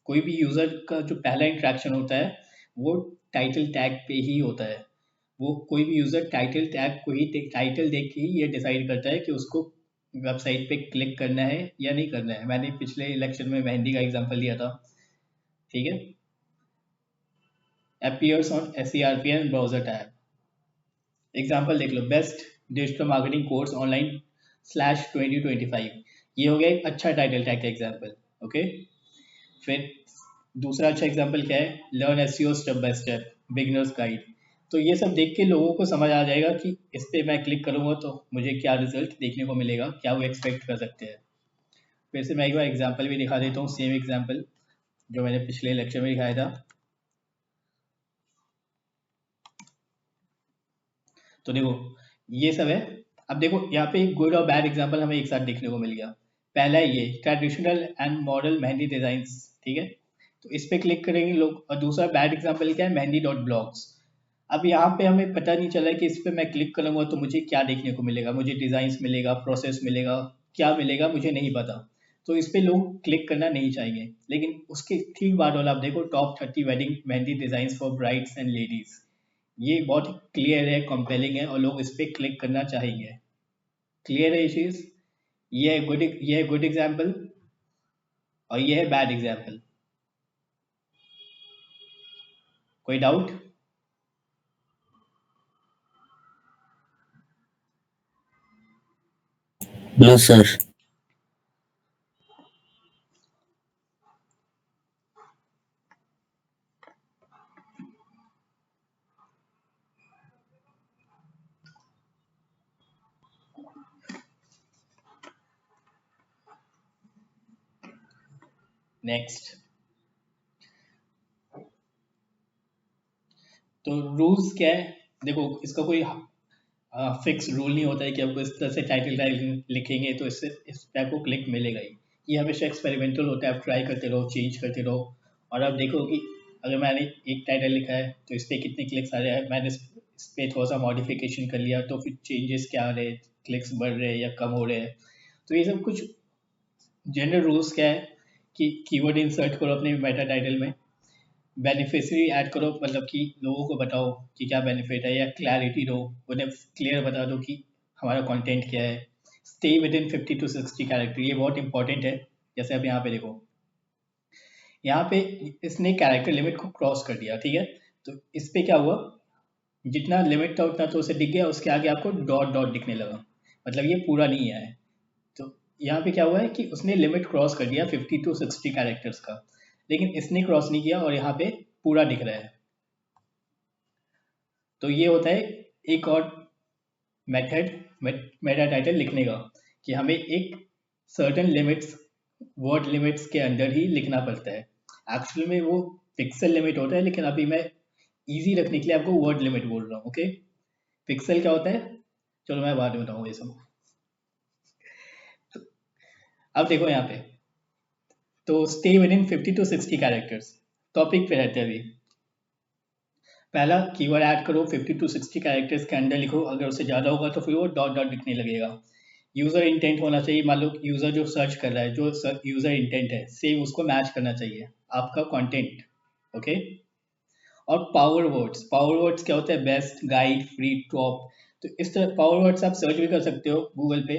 कोई भी यूज़र का जो पहला इंट्रैक्शन होता है वो टाइटल टैग पे ही होता है। वो कोई भी यूज़र टाइटल टैग को ही टाइटल देख के ही ये डिसाइड करता है कि उसको वेबसाइट पे क्लिक करना है या नहीं करना है। मैंने पिछले लेक्चर में मेहंदी का एग्जांपल दिया था, ठीक है। Appears on SERP and browser tab. Example देख लो, best digital marketing course online /2025, ये हो गया एक अच्छा टाइटल टैग का एग्जाम्पल। ओके, फिर दूसरा अच्छा एग्जाम्पल क्या है, learn SEO step by step beginners guide. तो ये सब देख के लोगों को समझ आ जाएगा कि इस पर मैं क्लिक करूँगा तो मुझे क्या रिजल्ट देखने को मिलेगा, क्या वो एक्सपेक्ट कर सकते हैं। फिर से मैं एक बार एग्जाम्पल भी दिखा देता हूँ, सेम एग्जाम्पल जो मैंने पिछले लेक्चर में दिखाया था। तो देखो ये सब है। अब देखो यहाँ पे गुड और बैड एग्जाम्पल हमें एक साथ देखने को मिल गया। पहला है ये traditional and model mehndi designs, ठीक है, तो इस पे क्लिक करेंगे लोग। और दूसरा बैड एग्जाम्पल क्या है, मेहंदी.ब्लॉग्स। अब यहाँ पे हमें पता नहीं चला कि इस पे मैं क्लिक करूँगा तो मुझे क्या देखने को मिलेगा, मुझे डिजाइन्स मिलेगा, प्रोसेस मिलेगा, क्या मिलेगा मुझे नहीं पता। तो इस पे लोग क्लिक करना नहीं चाहेंगे। लेकिन उसके ठीक बाद वाला आप देखो, top 30 wedding mehndi designs for brides and ladies, ये बहुत क्लियर है, कंपेलिंग है और लोग इस पर क्लिक करना चाहेंगे। क्लियर है ये चीज? ये है गुड एग्जाम्पल और ये है बैड एग्जाम्पल। कोई डाउट? No sir. नेक्स्ट, तो रूल्स क्या है? देखो इसका कोई फिक्स रूल नहीं होता है कि आपको इस तरह से टाइटल लिखेंगे तो इससे इस पे आपको क्लिक मिलेगा ही। ये हमेशा एक्सपेरिमेंटल होता है, आप ट्राई करते रहो, चेंज करते रहो और आप देखो कि अगर मैंने एक टाइटल लिखा है तो इस पर कितने क्लिक्स आ रहे हैं, मैंने इस पर थोड़ा सा मॉडिफिकेशन कर लिया तो फिर चेंजेस क्या आ रहे हैं, क्लिक्स बढ़ रहे हैं या कम हो रहे हैं। तो ये सब कुछ जनरल रूल्स क्या है कि कीवर्ड इंसर्ट करो अपने मेटा टाइटल में, बेनिफिशियरी ऐड करो, मतलब कि लोगों को बताओ कि क्या बेनिफिट है, या क्लैरिटी दो, उन्हें क्लियर बता दो कि हमारा कंटेंट क्या है। Stay with in 50 to 60 character, ये बहुत इंपॉर्टेंट है। जैसे आप यहाँ पे देखो, यहाँ पे इसने कैरेक्टर लिमिट को क्रॉस कर दिया, ठीक है, तो इस पे क्या हुआ, जितना लिमिट था उतना तो उसे दिख गया, उसके आगे आपको डॉट डॉट दिखने लगा, मतलब ये पूरा नहीं है। तो यहाँ पे क्या हुआ है कि उसने लिमिट क्रॉस कर दिया 50 to 60 कैरेक्टर्स का, लेकिन इसने क्रॉस नहीं किया और यहाँ पे पूरा दिख रहा है। तो ये होता है एक और मेथड मेटा टाइटल लिखने का, कि हमें एक सर्टेन लिमिट्स, वर्ड लिमिट्स के अंदर ही लिखना पड़ता है। एक्चुअली में वो पिक्सल लिमिट होता है, लेकिन अभी मैं इजी रखने के लिए आपको वर्ड लिमिट बोल रहा हूँ। ओके, पिक्सल क्या होता है चलो मैं बाद में बताऊँ ये सब। अब देखो यहाँ पे, तो stay with in 50 to 60 characters, topic पे रहते हैं अभी। पहला कीवर्ड ऐड करो, 50 to 60 कैरेक्टर्स के अंदर लिखो, अगर उससे ज़्यादा होगा तो फिर वो डॉट डॉट दिखने लगेगा। यूज़र इंटेंट होना चाहिए, मान लो यूज़र जो सर्च कर रहा है, जो यूज़र इंटेंट है सेम उसको मैच करना चाहिए आपका कंटेंट। ओके, और पावर वर्ड्स क्या होता है, बेस्ट, गाइड, फ्री, टॉप। तो इस तरह पावर वर्ड्स आप सर्च भी कर सकते हो गूगल पे।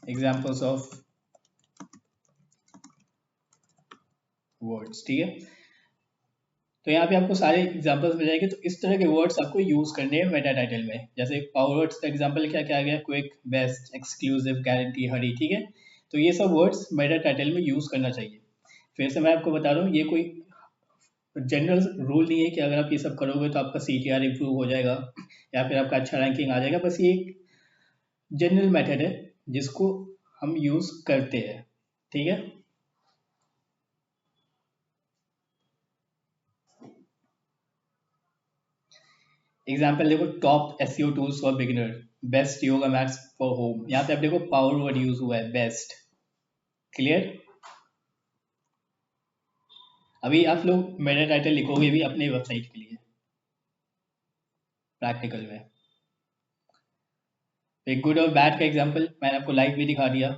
एग्जाम्पल्स ऑफ वर्ड्स, ठीक है, तो यहाँ पे आपको सारे एग्जांपल्स मिल जाएंगे। तो इस तरह के वर्ड्स आपको यूज करने हैं मेटा टाइटल में। जैसे पावर वर्ड्स का एग्जांपल क्या क्या आ गया, क्विक, बेस्ट, एक्सक्लूसिव, गारंटी, हरी, ठीक है, तो ये सब वर्ड्स मेटा टाइटल में यूज करना चाहिए। फिर से मैं आपको बता रहा हूँ, ये कोई जनरल रूल नहीं है कि अगर आप ये सब करोगे तो आपका CTR इंप्रूव हो जाएगा या फिर आपका अच्छा रैंकिंग आ जाएगा। बस ये एक जनरल मेथड है जिसको हम यूज करते हैं, ठीक है। एग्जाम्पल देखो, top SEO tools for beginner, best yoga mats for home. यहाँ पे आप देखो पावर वर्ड यूज हुआ है, बेस्ट। क्लियर? अभी आप लोग मेटा टाइटल लिखोगे भी अपने वेबसाइट के लिए प्रैक्टिकल में। एक गुड और बैड का एग्जांपल मैंने आपको लाइव भी दिखा दिया।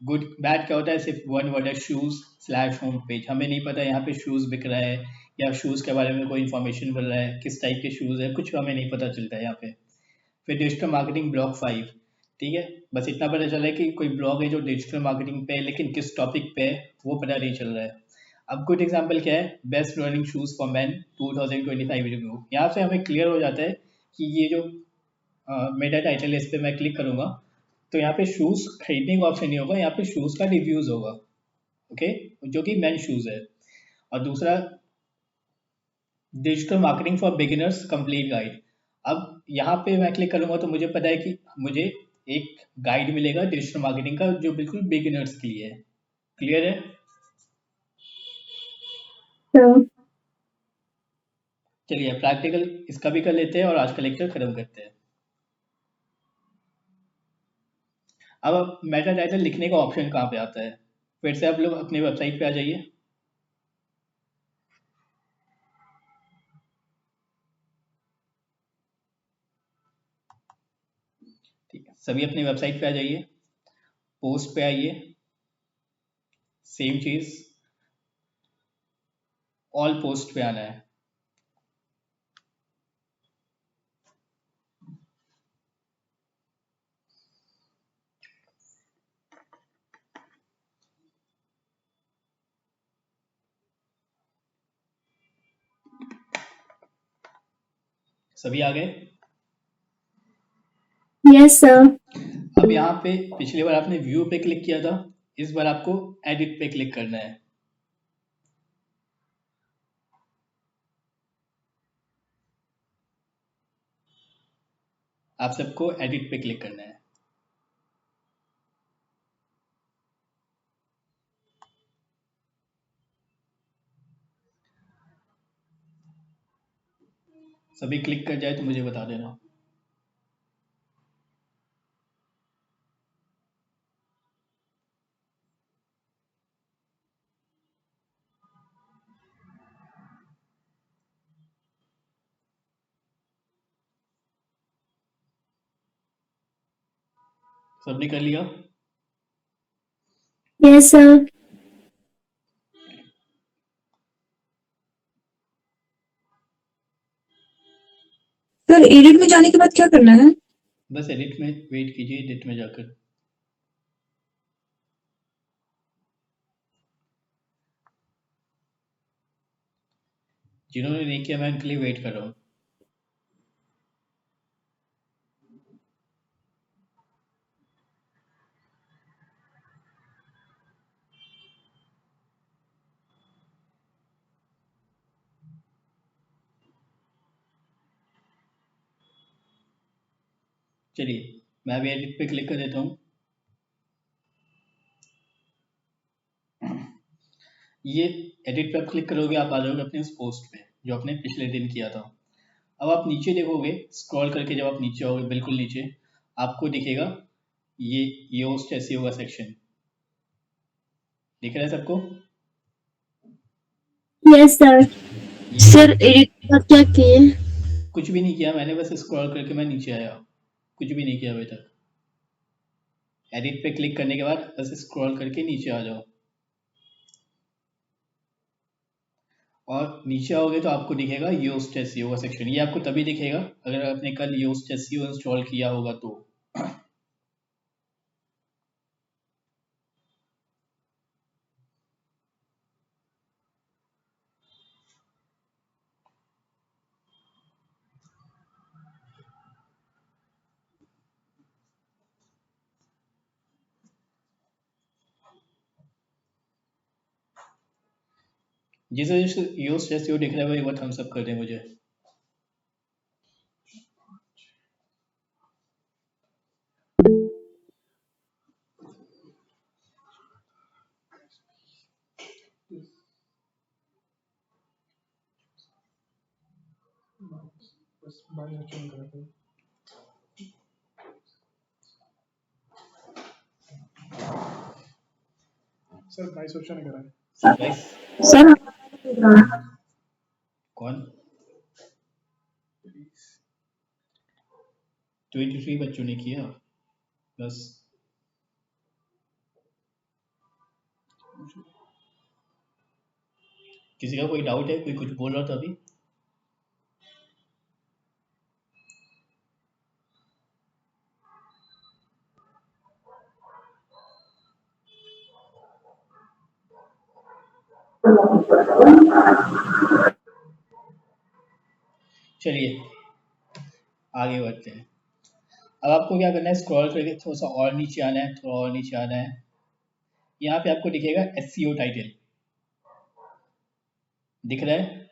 गुड बैड क्या होता है, सिर्फ वन वर्ड है, शूज/होम पेज। हमें नहीं पता यहाँ पे शूज बिक रहा है या शूज के बारे में कोई इन्फॉर्मेशन मिल रहा है, किस टाइप के शूज है, कुछ हमें नहीं पता चलता है यहाँ पे। फिर डिजिटल मार्केटिंग ब्लॉग 5, ठीक है, बस इतना पता चला है कि कोई ब्लॉग है जो डिजिटल मार्केटिंग पे है, लेकिन किस टॉपिक पे है वो पता नहीं चल रहा है। अब गुड एग्जांपल क्या है, best running shoes for man 2025 review. यहाँ से हमें क्लियर हो जाता है कि ये जो मेरा टाइटल है, इस पर मैं क्लिक करूँगा तो यहाँ पे शूज़ खरीदने का ऑप्शन नहीं होगा, यहाँ पे शूज़ का रिव्यूज़ होगा। ओके, जो कि मैन शूज़ है। और दूसरा, digital marketing for beginners complete guide. अब यहाँ पे मैं क्लिक करूँगा तो मुझे पता है कि मुझे एक गाइड मिलेगा डिजिटल मार्केटिंग का, जो बिल्कुल बिगिनर्स के लिए है। क्लियर है? तो चलिए प्रैक्टिकल इसका भी कर लेते हैं और आज का लेक्चर खत्म करते हैं। अब मेटा टाइटल लिखने का ऑप्शन कहाँ पे आता है? फिर से आप लोग अपनी वेबसाइट पे आ जाइए। ठीक है, सभी अपनी वेबसाइट पे आ जाइए, पोस्ट पे आइए, सेम चीज ऑल पोस्ट पे आना है। सभी आ गए? Yes sir. अब यहाँ पे पिछली बार आपने व्यू पे क्लिक किया था, इस बार आपको एडिट पे क्लिक करना है। आप सबको एडिट पे क्लिक करना है। सभी क्लिक कर जाए तो मुझे बता देना। सबने कर लिया? Yes sir. सर एडिट में जाने के बाद क्या करना है? बस एडिट में वेट कीजिए, एडिट में जाकर जिन्होंने नहीं किया मैं उनके लिए वेट कर रहा हूँ। चलिए मैं भी एडिट पे क्लिक कर देता हूँ। ये एडिट पे आप क्लिक करोगे, आप आ जाओगे अपने उस पोस्ट पे जो आपने पिछले दिन किया था। अब आप नीचे देखोगे, स्क्रॉल करके जब आप नीचे आओगे, बिल्कुल नीचे आपको दिखेगा ये योस्ट एसईओ का सेक्शन। दिख रहा है सबको? Yes sir. सर एडिट का क्या किए? कुछ भी नहीं किया मैंने, बस स्क्रॉल करके मैं नीचे आया, कुछ भी नहीं किया अभी तक। एडिट पे क्लिक करने के बाद बस स्क्रॉल करके नीचे आ जाओ, और नीचे आओगे तो आपको दिखेगा योस्ट एसईओ का सेक्शन। ये आपको तभी दिखेगा अगर आपने कल योस्ट एसईओ इंस्टॉल किया होगा तो। जिसे योस्ट एसईओ दिख रहा है वो एक बार थम्स अप कर दे मुझे। सर 22 बच्चों ने करा है। गाइस सर कौन? 23 बच्चों ने किया बस। किसी का कोई डाउट है? कोई कुछ बोल रहा था अभी? चलिए आगे बढ़ते हैं। अब आपको क्या करना है, स्क्रॉल करके थोड़ा सा और नीचे आना है, थोड़ा और नीचे आना है। यहाँ पे आपको दिखेगा SEO टाइटल, दिख रहा है?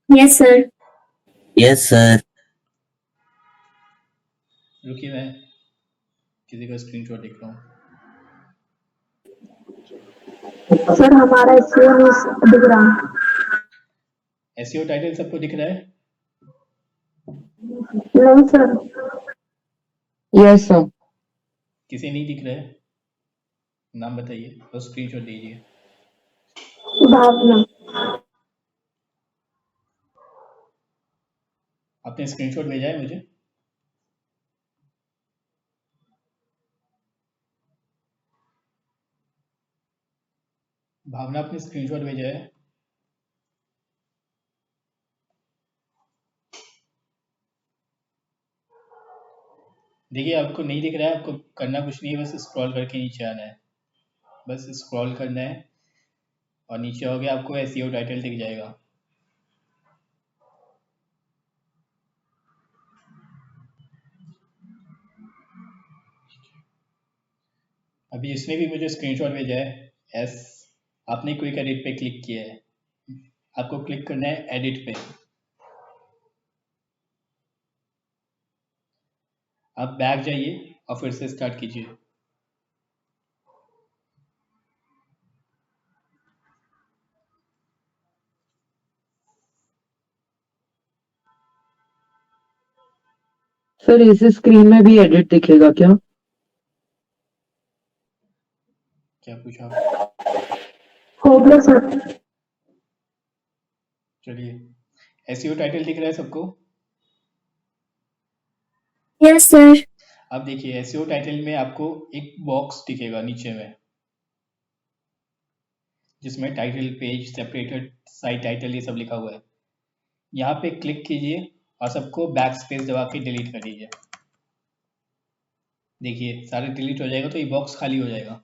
Yes sir. Yes sir. रुकिए मैं किसी का स्क्रीनशॉट देख रहा हूँ। सर हमारा SEO नहीं दिख रहा। SEO टाइटल सबको दिख रहा है? नहीं सर। Yes, sir. किसी नहीं दिख रहा है? नाम बताइए और स्क्रीनशॉट दीजिए। भावना। आपने स्क्रीनशॉट भेजा है मुझे? भावना, आपने स्क्रीनशॉट भेजा है? देखिए आपको नहीं दिख रहा है, आपको करना कुछ नहीं है, बस स्क्रॉल करके नीचे आना है, बस स्क्रॉल करना है और नीचे हो गया, आपको SEO टाइटल दिख जाएगा। अभी जिसने भी मुझे स्क्रीनशॉट भेजा है एस, आपने क्विक एडिट पे क्लिक किया है, आपको क्लिक करना है एडिट पे। आप बैक जाइए और फिर से स्टार्ट कीजिए। सर इस स्क्रीन में भी एडिट दिखेगा क्या? क्या पूछा? हो गया सर। चलिए SEO टाइटल दिख रहा है सबको? Yes sir. अब देखिए SEO टाइटल में आपको एक बॉक्स दिखेगा नीचे में, जिसमें title, page, separated, site title, ये सब लिखा हुआ है। यहाँ पे क्लिक कीजिए और सबको बैक स्पेस दबा के डिलीट कर दीजिए। देखिए सारे डिलीट हो जाएगा तो ये बॉक्स खाली हो जाएगा।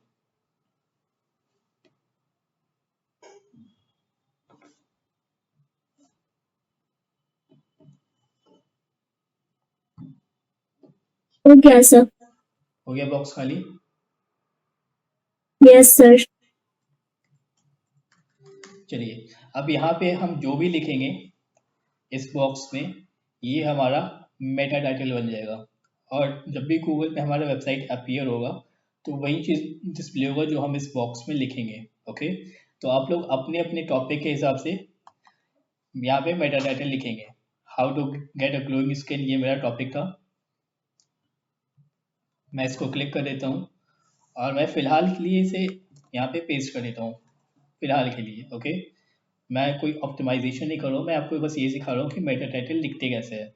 हो गया सर। हो गया बॉक्स खाली? Yes sir. चलिए अब यहाँ पे हम जो भी लिखेंगे इस बॉक्स में, ये हमारा मेटा टाइटल बन जाएगा, और जब भी गूगल पे हमारा वेबसाइट अपीयर होगा तो वही चीज़ डिस्प्ले होगा जो हम इस बॉक्स में लिखेंगे। ओके, तो आप लोग अपने अपने टॉपिक के हिसाब से यहाँ पे मेटा टाइटल लिखेंगे। How to get a glowing skin, ये मेरा टॉपिक था। मैं इसको क्लिक कर देता हूँ और मैं फ़िलहाल के लिए इसे यहाँ पे पेस्ट कर देता हूँ, फ़िलहाल के लिए। ओके, मैं कोई ऑप्टिमाइजेशन नहीं कर रहा हूँ, मैं आपको बस ये सिखा रहा हूँ कि मेटा टाइटल लिखते कैसे है।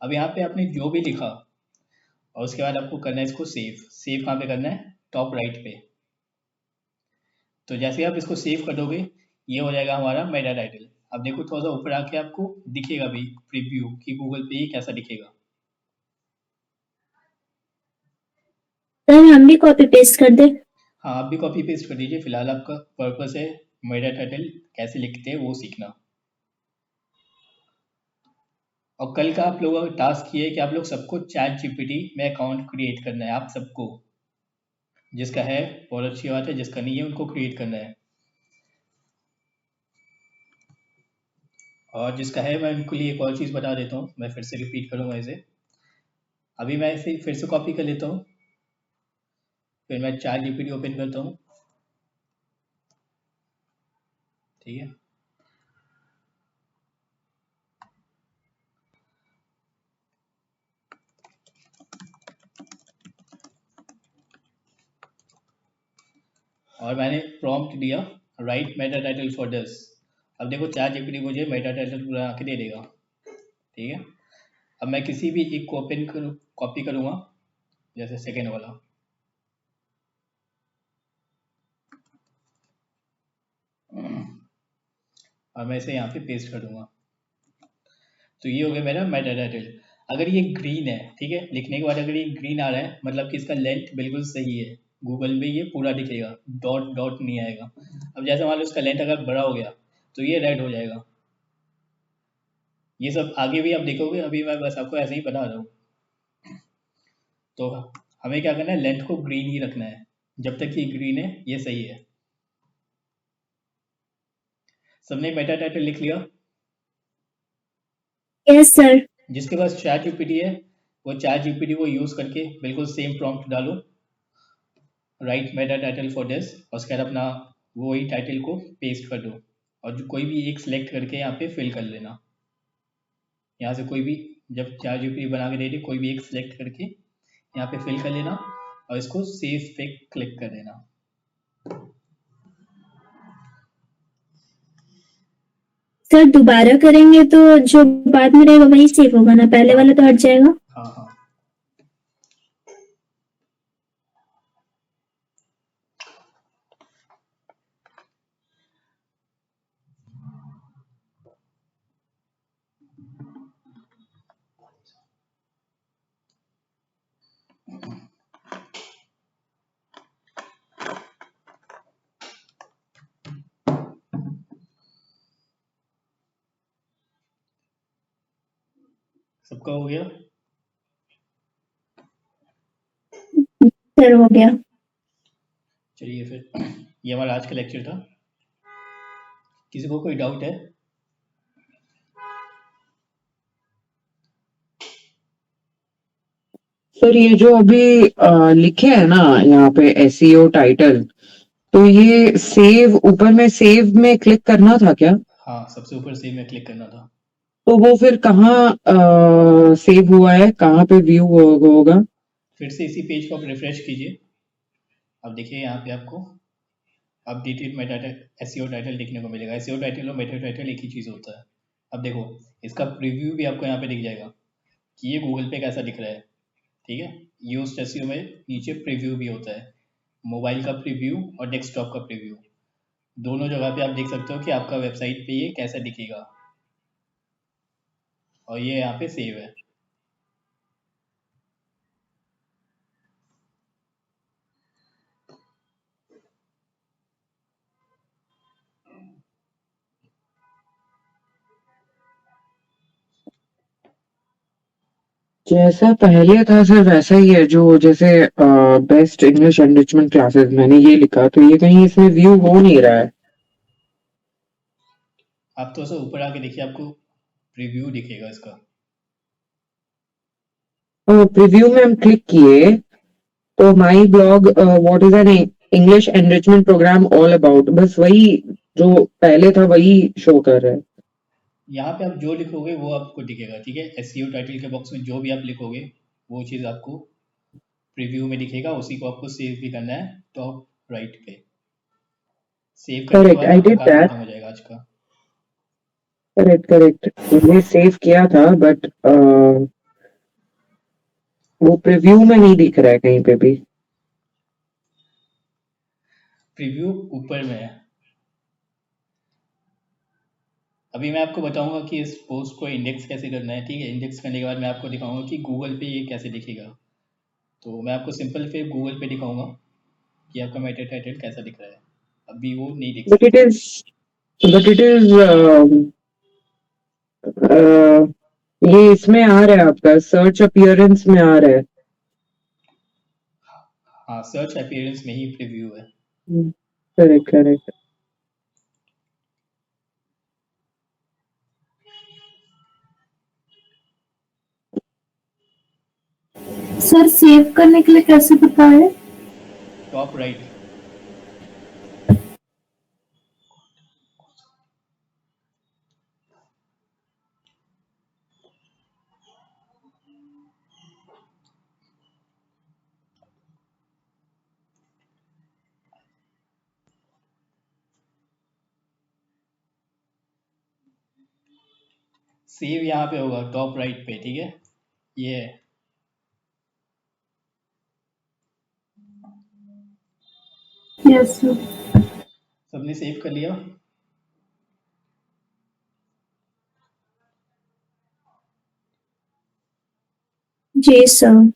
अब यहाँ पे आपने जो भी लिखा और उसके बाद आपको करना है इसको सेव। सेव कहाँ पे करना है? टॉप राइट पे। तो जैसे आप इसको सेव कर दोगे ये हो जाएगा हमारा मेटा टाइटल। अब देखो थोड़ा सा ऊपर आके आपको दिखेगा भी प्रीव्यू कि गूगल पे ये कैसा दिखेगा। सर हम भी कॉपी पेस्ट कर दे? हाँ, आप भी कॉपी पेस्ट कर दीजिए, फिलहाल आपका पर्पस है मेटा टाइटल कैसे लिखते हैं वो सीखना। और कल का आप लोगों का टास्क ये है कि आप लोग सबको ChatGPT में अकाउंट क्रिएट करना है। आप सबको, जिसका है बहुत अच्छी बात है, जिसका नहीं है उनको क्रिएट करना है, और जिसका है मैं उनके लिए एक और चीज़ बता देता हूँ, मैं फिर से रिपीट करूँगा इसे। अभी मैं इसे फिर से कॉपी कर लेता हूँ, फिर मैं ChatGPT ओपन करता हूँ, ठीक है। और मैंने प्रॉम्प्ट दिया right Meta title for this. अब देखो ChatGPT मुझे मेटा टाइटल बना के दे देगा, ठीक है। अब मैं किसी भी एक को ओपन करूँ, कॉपी करूँगा, जैसे सेकेंड वाला, और मैं इसे यहाँ पे पेस्ट कर दूंगा। तो ये हो गया मेरा मेटा टाइटल। अगर ये ग्रीन है, ठीक है, लिखने के बाद अगर ये ग्रीन आ रहा है मतलब कि इसका लेंथ बिल्कुल सही है, गूगल में ये पूरा दिखेगा, डॉट डॉट नहीं आएगा। अब जैसे मान लो इसका लेंथ अगर बड़ा हो गया तो ये रेड हो जाएगा। ये सब आगे भी आप देखोगे, अभी मैं बस आपको ऐसे ही बता रहा हूँ। तो हमें क्या करना है, लेंथ को ग्रीन ही रखना है, जब तक ये ग्रीन है ये सही है। सबने मेटा टाइटल लिख लिया? Yes sir. जिसके पास चैट जीपीटी है वो चैट जीपीटी को यूज करके बिल्कुल सेम प्रॉम्प्ट डालो, right Meta title for this, और उसके बाद अपना वही टाइटल को पेस्ट कर दो, और जो कोई भी एक सिलेक्ट करके यहाँ पे फिल कर लेना। यहाँ से कोई भी, जब चैट जीपीटी बना के दे दे, कोई भी एक सिलेक्ट करके यहाँ पे फिल कर लेना और इसको सेव पे क्लिक कर देना। सर दोबारा करेंगे तो जो बाद में रहेगा वही सेव होगा ना, पहले वाला तो हट जाएगा। हाँ हाँ, सबका हो गया? सर हो गया। चलिए फिर ये हमारा आज का लेक्चर था। किसी को कोई डाउट है? सर ये जो अभी लिखे है ना यहाँ पे एसईओ टाइटल, तो ये सेव, ऊपर में सेव में क्लिक करना था क्या? हाँ, सबसे ऊपर सेव में क्लिक करना था। तो वो फिर कहाँ सेव हुआ है, कहाँ पे व्यू होगा? फिर से इसी पेज को आप रिफ्रेश कीजिए। अब देखिए यहाँ पे आपको अपडेटेड मेटा एसईओ टाइटल देखने को मिलेगा। एसईओ टाइटल और मेटा टाइटल एक ही चीज़ होता है। अब देखो इसका प्रीव्यू भी आपको यहाँ पे दिख जाएगा कि ये गूगल पे कैसा दिख रहा है। ठीक है, यूज्ड एसईओ में नीचे प्रीव्यू भी होता है, मोबाइल का प्रीव्यू और डेस्कटॉप का प्रीव्यू। दोनों जगह पे आप देख सकते हो कि आपका वेबसाइट पे ये कैसा दिखेगा, और ये यहाँ पे सेव है। जैसा पहले था सर वैसा ही है, जो जैसे बेस्ट इंग्लिश एनरिचमेंट क्लासेस मैंने ये लिखा, तो ये कहीं इसमें व्यू हो नहीं रहा है। आप तो ऐसा ऊपर आके देखिए, आपको प्रीव्यू दिखेगा इसका। प्रीव्यू में हम क्लिक किए तो my blog what is an English enrichment program all about, बस वही जो पहले था वही शो कर रहा है। यहाँ पे आप जो लिखोगे वो आपको दिखेगा। ठीक है, एसईओ टाइटल के बॉक्स में जो भी आप लिखोगे वो चीज़ आपको प्रीव्यू में दिखेगा, उसी को आपको सेव भी करना है टॉप राइट पे। सेव करने के करेक्ट, बाद आई आपका डिड काम दैट। खत्म हो जाएगा आज का। करेक्ट, मैंने सेव किया था, बट वो प्रीव्यू में नहीं दिख रहा है कहीं पे भी। प्रीव्यू ऊपर में है। अभी मैं आपको बताऊंगा कि इस पोस्ट को इंडेक्स कैसे करना है। ठीक है, इंडेक्स करने के बाद मैं आपको दिखाऊंगा कि गूगल पे ये कैसे दिखेगा। तो मैं आपको सिंपल फिर गूगल पे दिखाऊंगा कि आपका मेटा टाइटल कैसा दिख रहा है। अभी वो नहीं दिख बट सकता। इट इज ये इसमें आ रहा है, आपका सर्च अपीयरेंस में आ रहा है। हाँ, सर्च अपीयरेंस में ही प्रीव्यू है। करेक्ट। सर सेव करने के लिए कैसे बताएं? Top right. सेव यहाँ पे होगा टॉप राइट पे। ठीक है, ये है। Yes sir. सबने सेव कर लिया? जी सर।